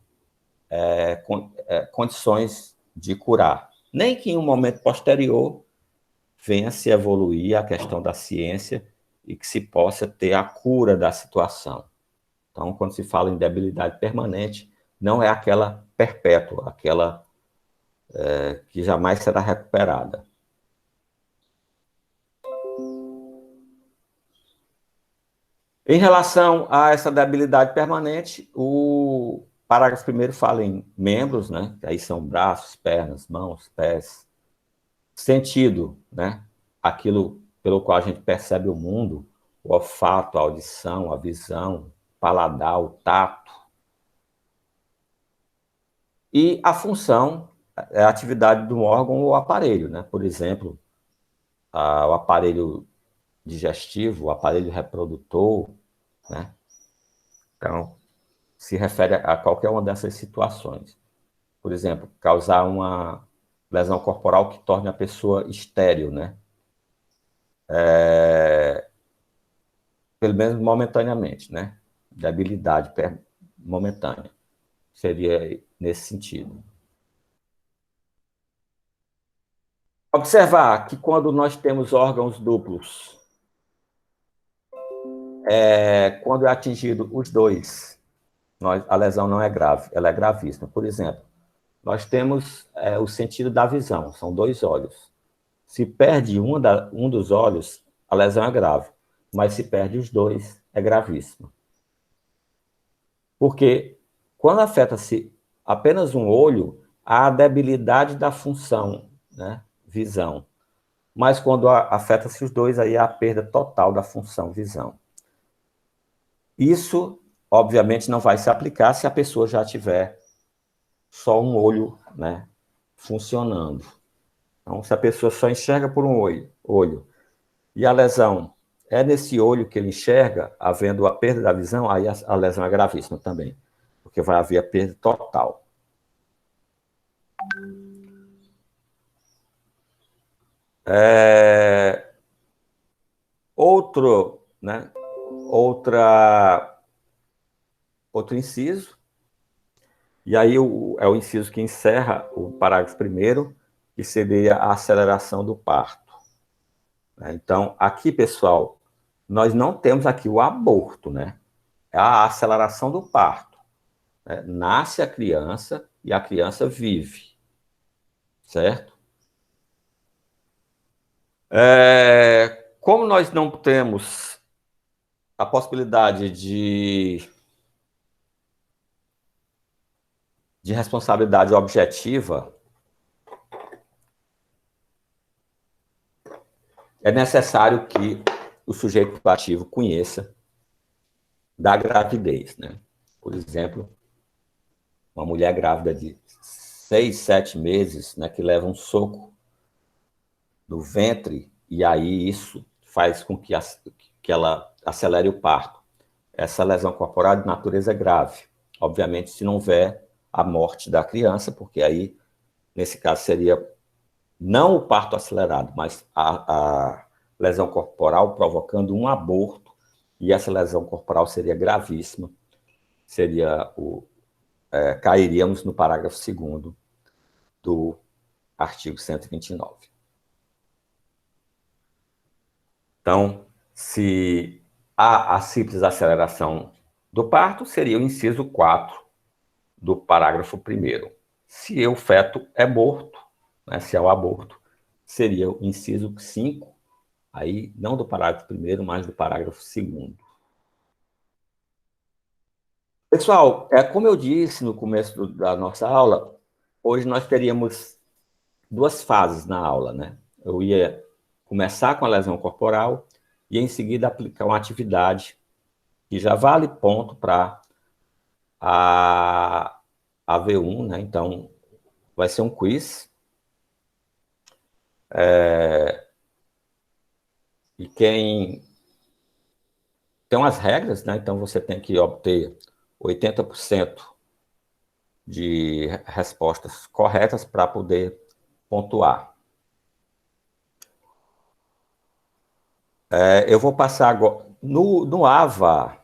condições de curar. Nem que em um momento posterior venha se evoluir a questão da ciência e que se possa ter a cura da situação. Então, quando se fala em debilidade permanente, não é aquela perpétua, aquela que jamais será recuperada. Em relação a essa debilidade permanente, o parágrafo primeiro fala em membros, né? Que aí são braços, pernas, mãos, pés. Sentido, né? Aquilo pelo qual a gente percebe o mundo, o olfato, a audição, a visão, o paladar, o tato. E a função é a atividade do órgão ou aparelho, né? Por exemplo, o aparelho digestivo, o aparelho reprodutor, né? Então, se refere a qualquer uma dessas situações. Por exemplo, causar uma lesão corporal que torne a pessoa estéril, né? Pelo menos momentaneamente, né? Debilidade momentânea. Seria nesse sentido. Observar que quando nós temos órgãos duplos, quando é atingido os dois, a lesão não é grave, ela é gravíssima. Por exemplo, nós temos o sentido da visão, são dois olhos. Se perde um dos olhos, a lesão é grave, mas se perde os dois, é gravíssima. Porque quando afeta-se apenas um olho, há a debilidade da função, né? Visão. Mas quando afeta-se os dois, aí há a perda total da função visão. Isso, obviamente, não vai se aplicar se a pessoa já tiver só um olho, né, funcionando. Então, se a pessoa só enxerga por um olho e a lesão é nesse olho que ele enxerga, havendo a perda da visão, aí a lesão é gravíssima também, porque vai haver a perda total. Outro inciso, e aí é o inciso que encerra o parágrafo primeiro, que seria a aceleração do parto. Então, aqui, pessoal, nós não temos aqui o aborto, né? É a aceleração do parto. Né? Nasce a criança e a criança vive, certo? Como nós não temos a possibilidade de responsabilidade objetiva, é necessário que o sujeito ativo conheça da gravidez, né? Por exemplo, uma mulher grávida de 6, 7 meses, né, que leva um soco no ventre, e aí isso faz com que ela acelere o parto. Essa lesão corporal de natureza grave. Obviamente, se não houver a morte da criança, porque aí, nesse caso, seria não o parto acelerado, mas a lesão corporal provocando um aborto, e essa lesão corporal seria gravíssima, cairíamos no parágrafo 2º do artigo 129. Então, se há a simples aceleração do parto, seria o inciso 4 do parágrafo 1º. Se o feto é morto, né, se é o aborto, seria o inciso 5, aí não do parágrafo 1º, mas do parágrafo 2º. Pessoal, como eu disse no começo da nossa aula, hoje nós teríamos 2 fases na aula, né? Eu ia começar com a lesão corporal e, em seguida, aplicar uma atividade que já vale ponto para a V1, né? Então, vai ser um quiz. E quem tem umas regras, né? Então, você tem que obter 80% de respostas corretas para poder pontuar. Eu vou passar agora. No AVA,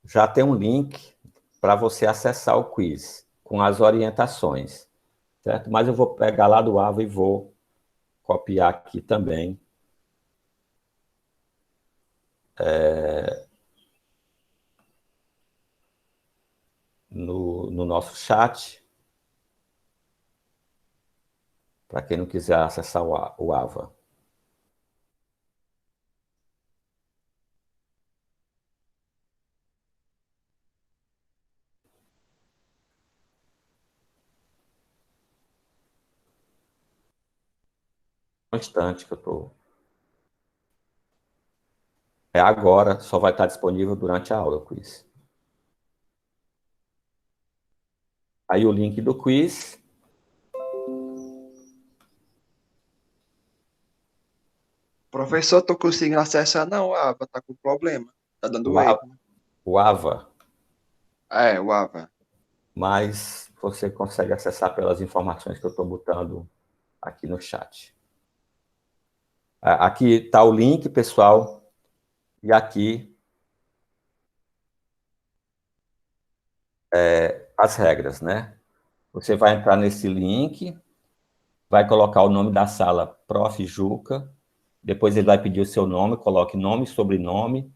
já tem um link para você acessar o quiz, com as orientações, certo? Mas eu vou pegar lá do AVA e vou copiar aqui também. No nosso chat, para quem não quiser acessar o AVA. Um instante que eu estou... É agora, só vai estar disponível durante a aula o quiz. Aí o link do quiz. Professor, tô conseguindo acessar não, a aba tá com problema. Tá dando erro. O AVA, O AVA. mas você consegue acessar pelas informações que eu estou botando aqui no chat. Aqui está o link, pessoal, e aqui as regras, né? Você vai entrar nesse link, vai colocar o nome da sala Prof. Juca, depois ele vai pedir o seu nome, coloque nome e sobrenome.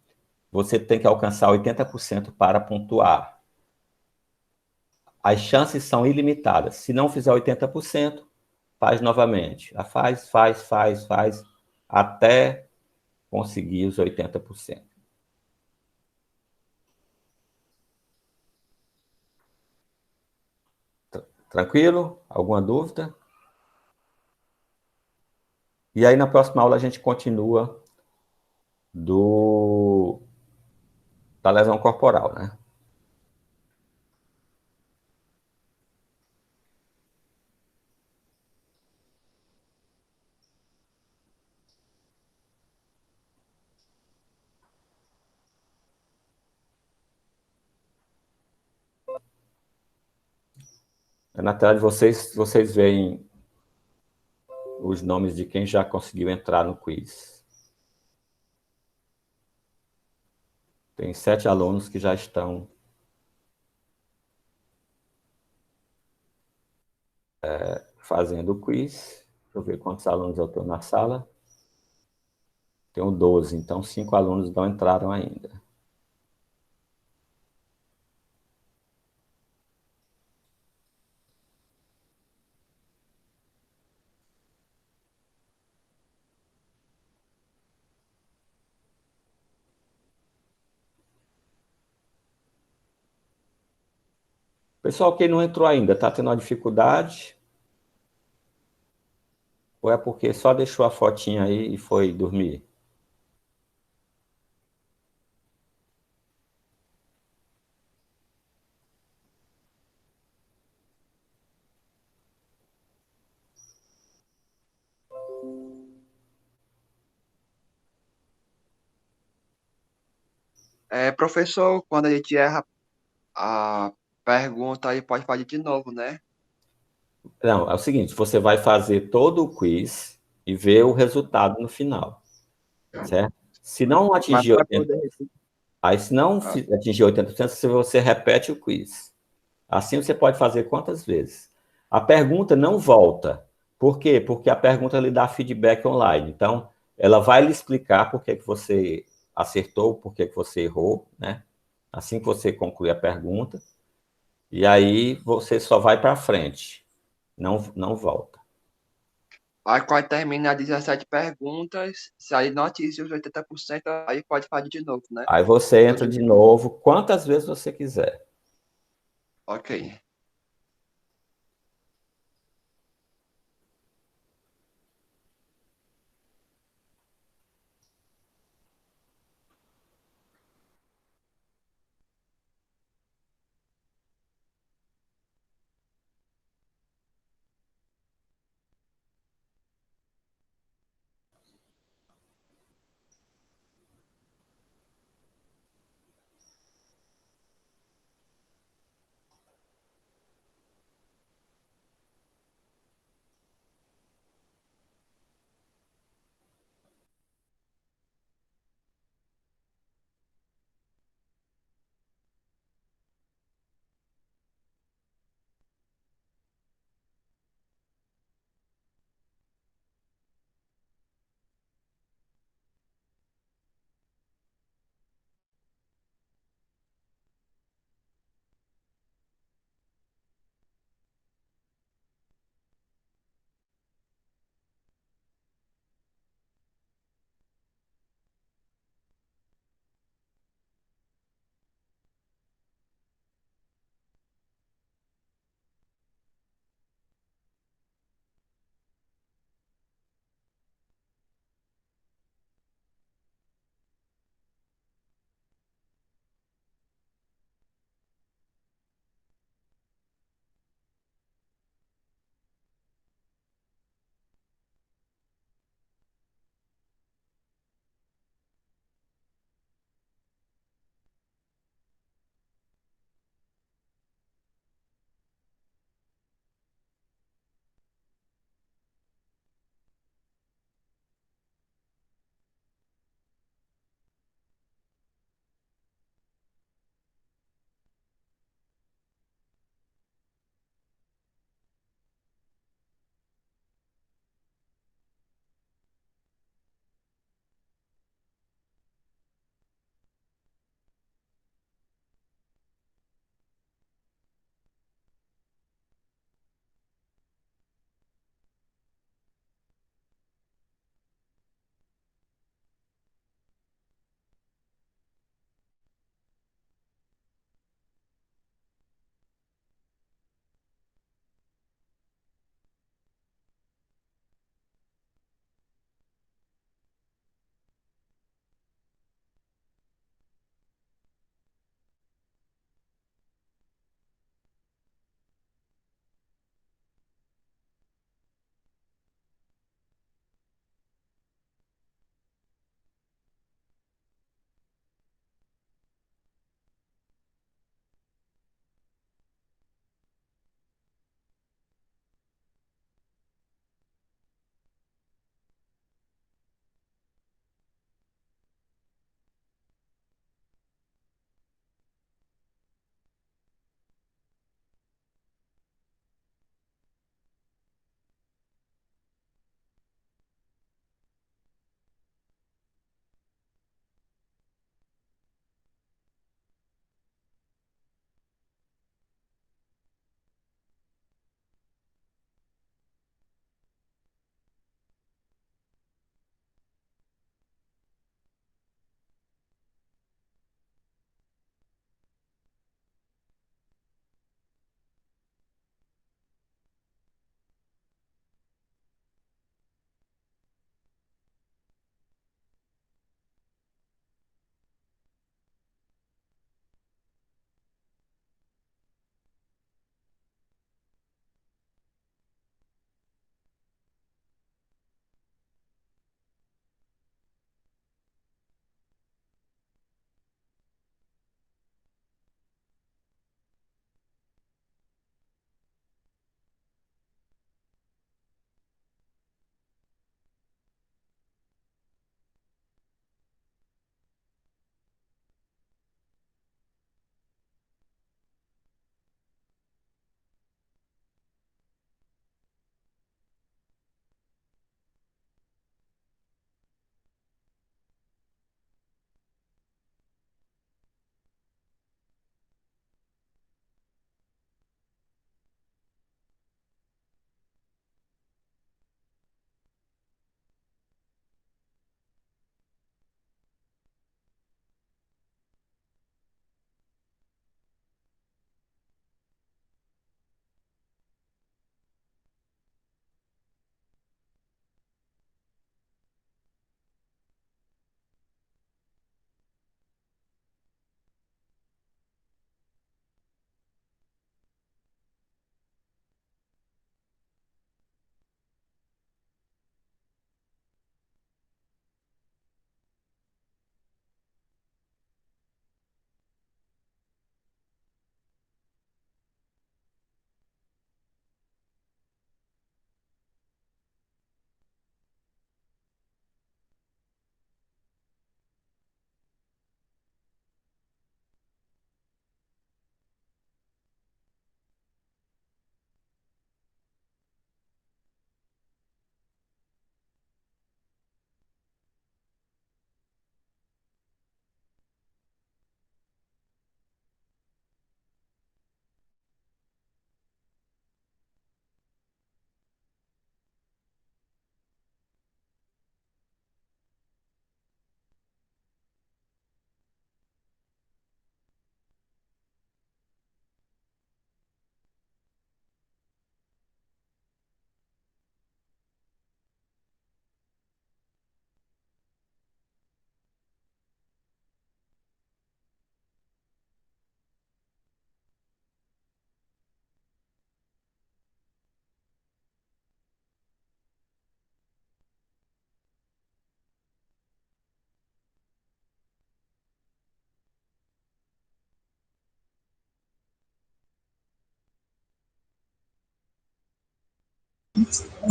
Você tem que alcançar 80% para pontuar. As chances são ilimitadas. Se não fizer 80%, faz novamente. Faz, até conseguir os 80%. Tranquilo? Alguma dúvida? E aí, na próxima aula, a gente continua da lesão corporal, né? Na tela de vocês veem os nomes de quem já conseguiu entrar no quiz. Tem 7 alunos que já estão fazendo o quiz. Deixa eu ver quantos alunos eu tenho na sala. Tenho 12, então 5 alunos não entraram ainda. Pessoal, quem não entrou ainda, está tendo uma dificuldade? Ou é porque só deixou a fotinha aí e foi dormir? Professor, quando a gente erra a pergunta, aí pode fazer de novo, né? Não, é o seguinte, você vai fazer todo o quiz e ver o resultado no final, certo? Se não Mas atingir não vai 80%, poder repetir. aí se não Ah, atingir 80%, você repete o quiz. Assim você pode fazer quantas vezes. A pergunta não volta. Por quê? Porque a pergunta lhe dá feedback online. Então, ela vai lhe explicar por que você acertou, por que você errou, né? Assim que você concluir a pergunta. E aí você só vai para frente, não volta. Aí quando terminar 17 perguntas, se aí não atingir os 80%, aí pode fazer de novo, né? Aí você entra Tudo de de novo. novo quantas vezes você quiser. Ok.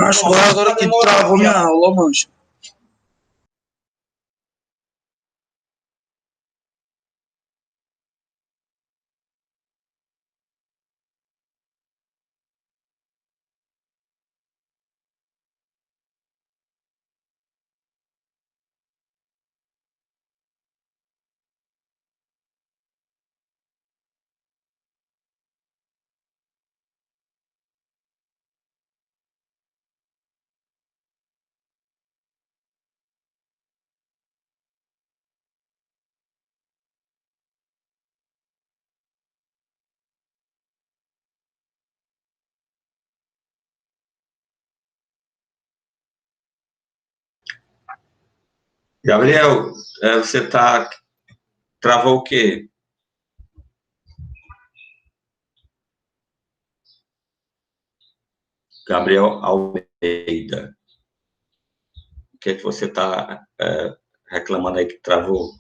Acho que agora que travou minha aula, mancha. Gabriel, você travou o quê? Gabriel Almeida. O que é que você está reclamando aí que travou?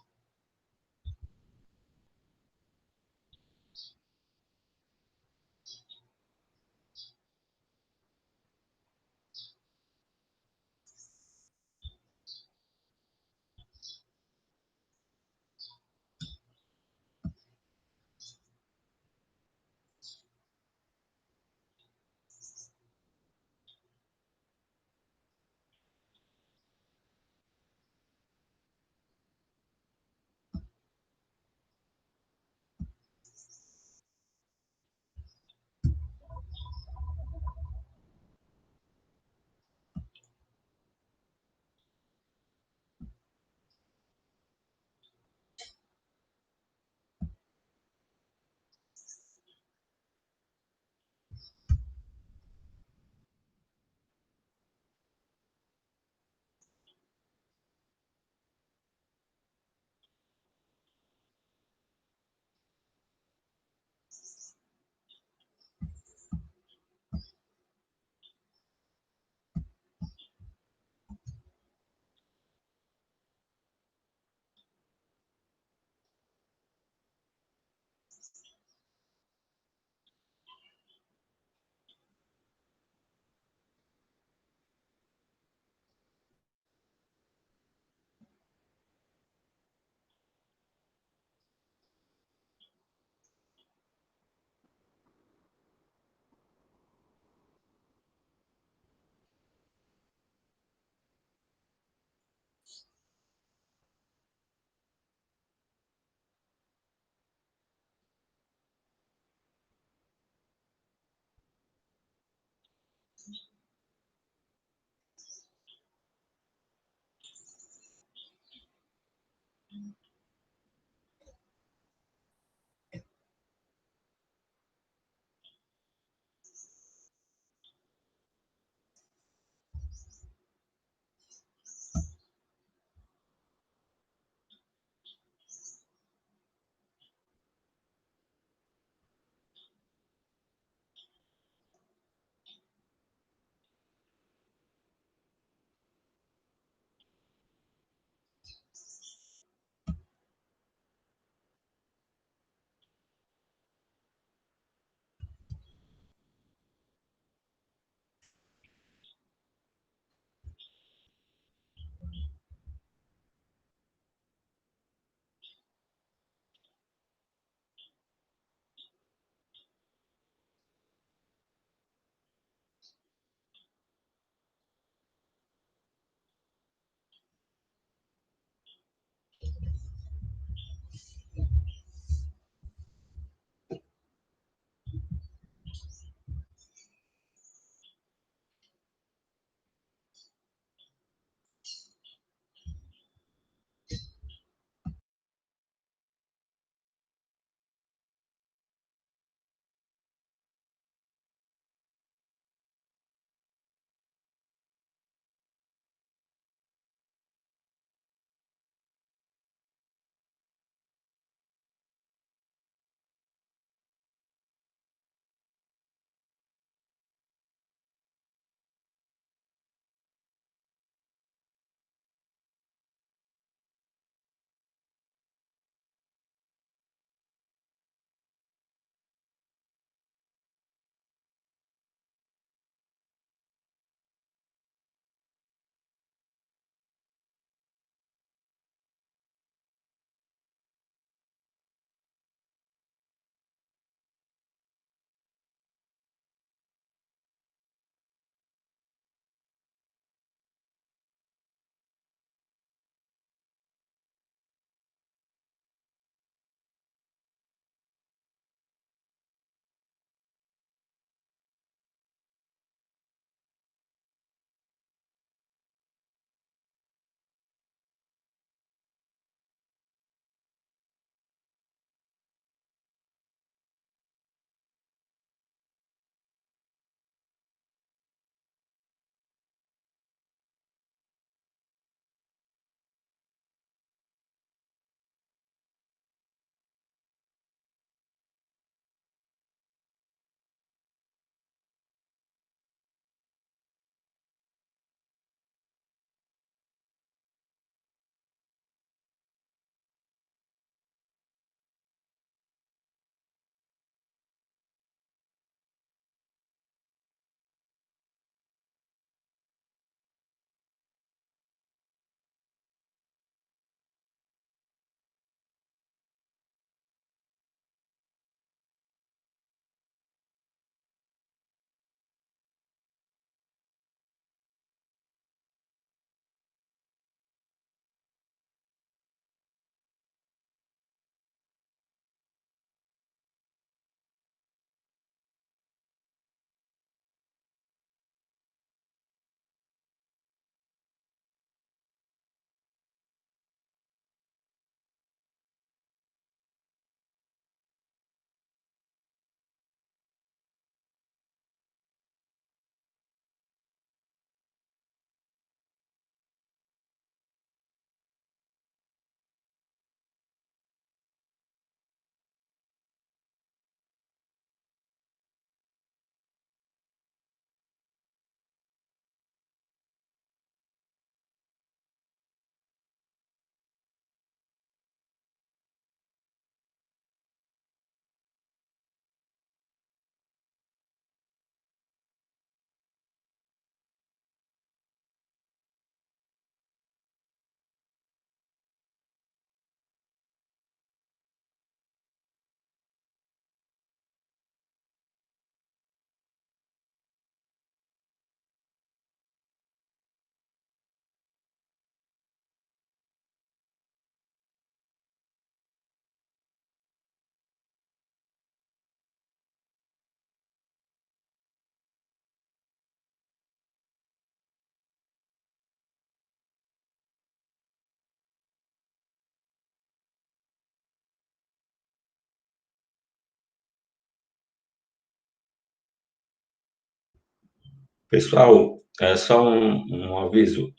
Pessoal, é só um aviso.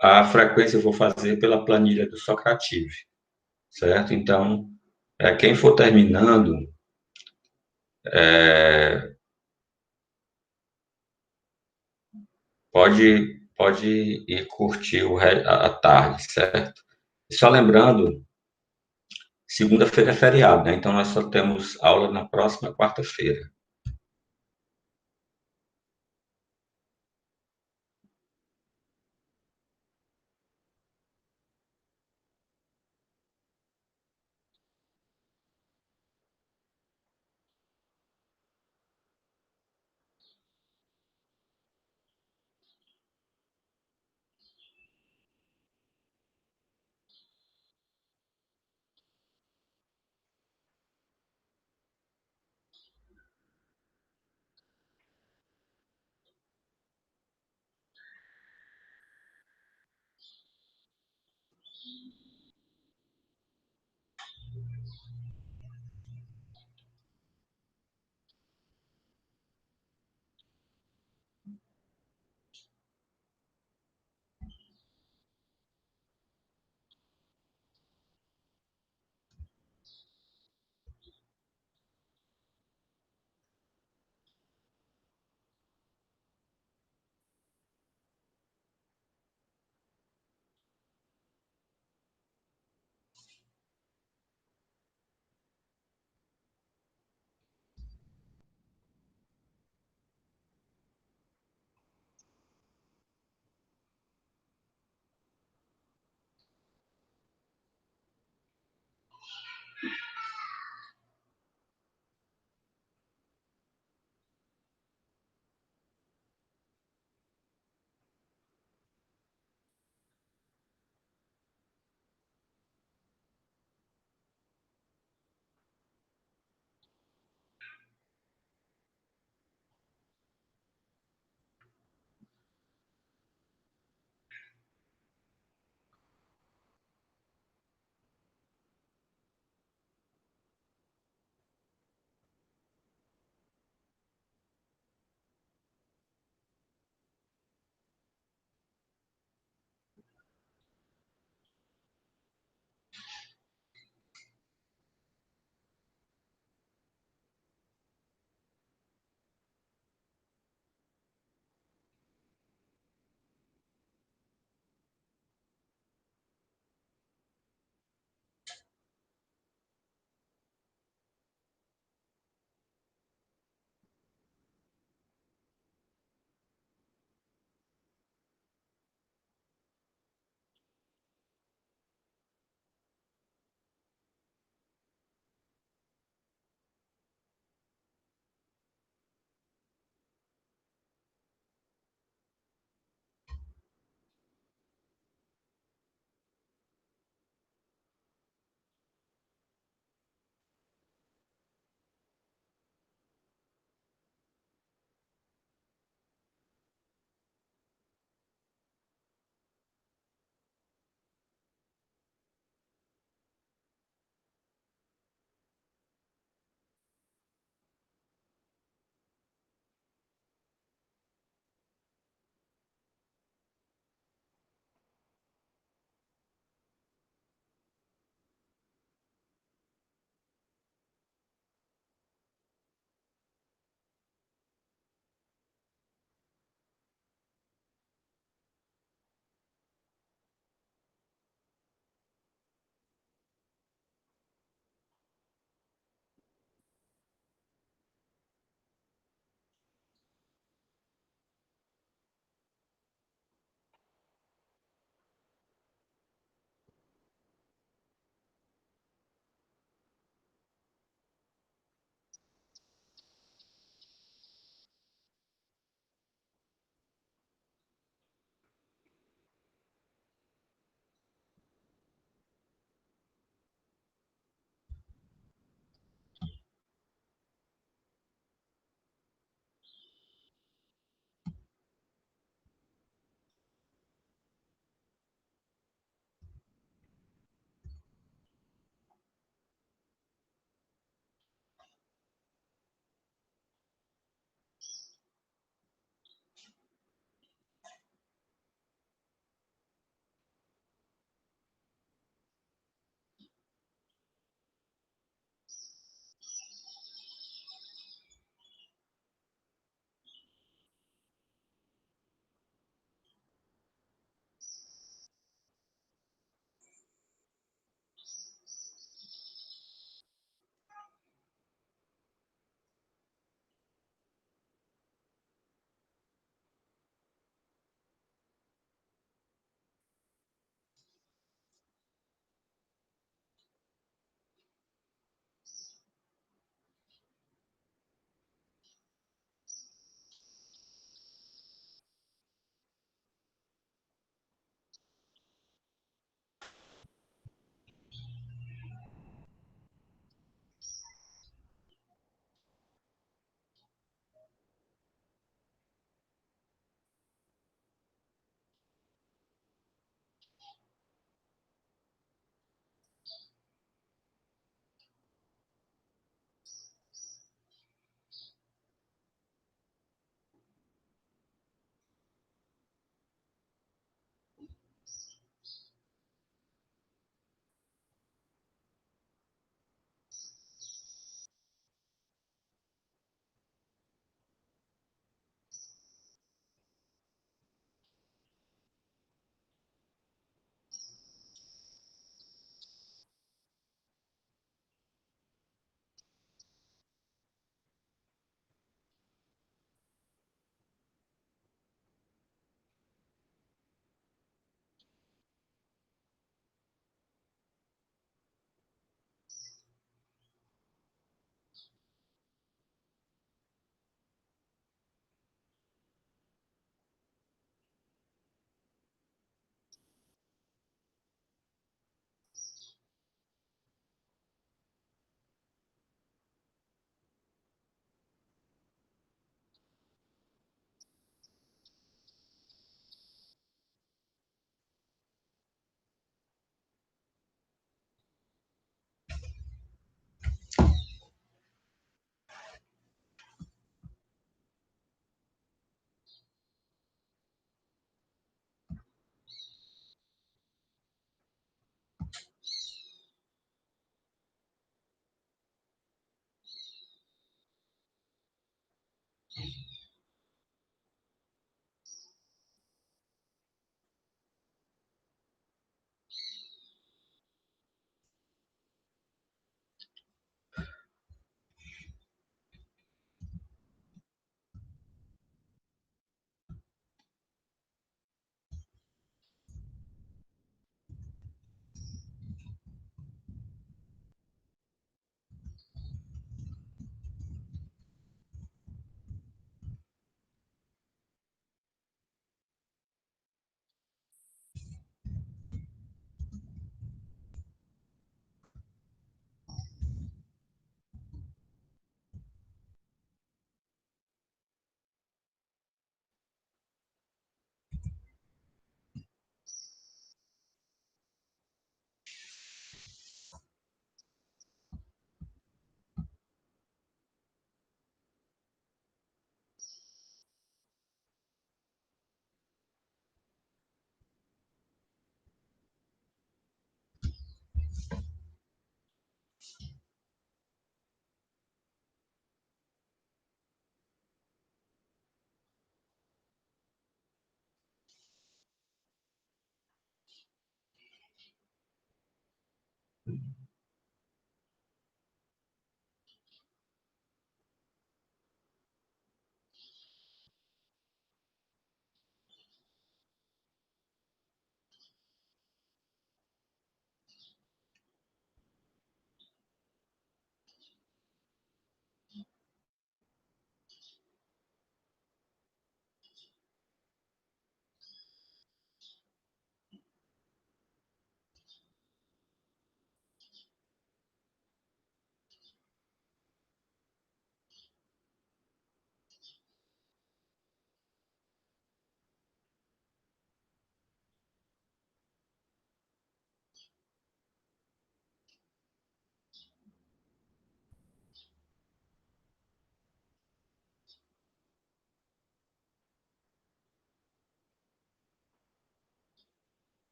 A frequência eu vou fazer pela planilha do Socrative, certo? Então, quem for terminando, pode ir curtir a tarde, certo? E só lembrando, segunda-feira é feriado, né? Então nós só temos aula na próxima quarta-feira.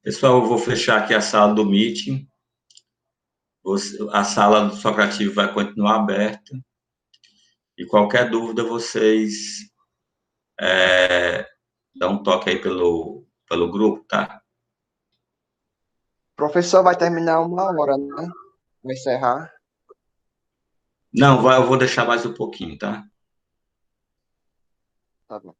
Pessoal, eu vou fechar aqui a sala do meeting. A sala do Socrativo vai continuar aberta. E qualquer dúvida, vocês dão um toque aí pelo grupo, tá? O professor vai terminar 1 hora, né? Vai encerrar. Não, eu vou deixar mais um pouquinho, tá? Tá bom.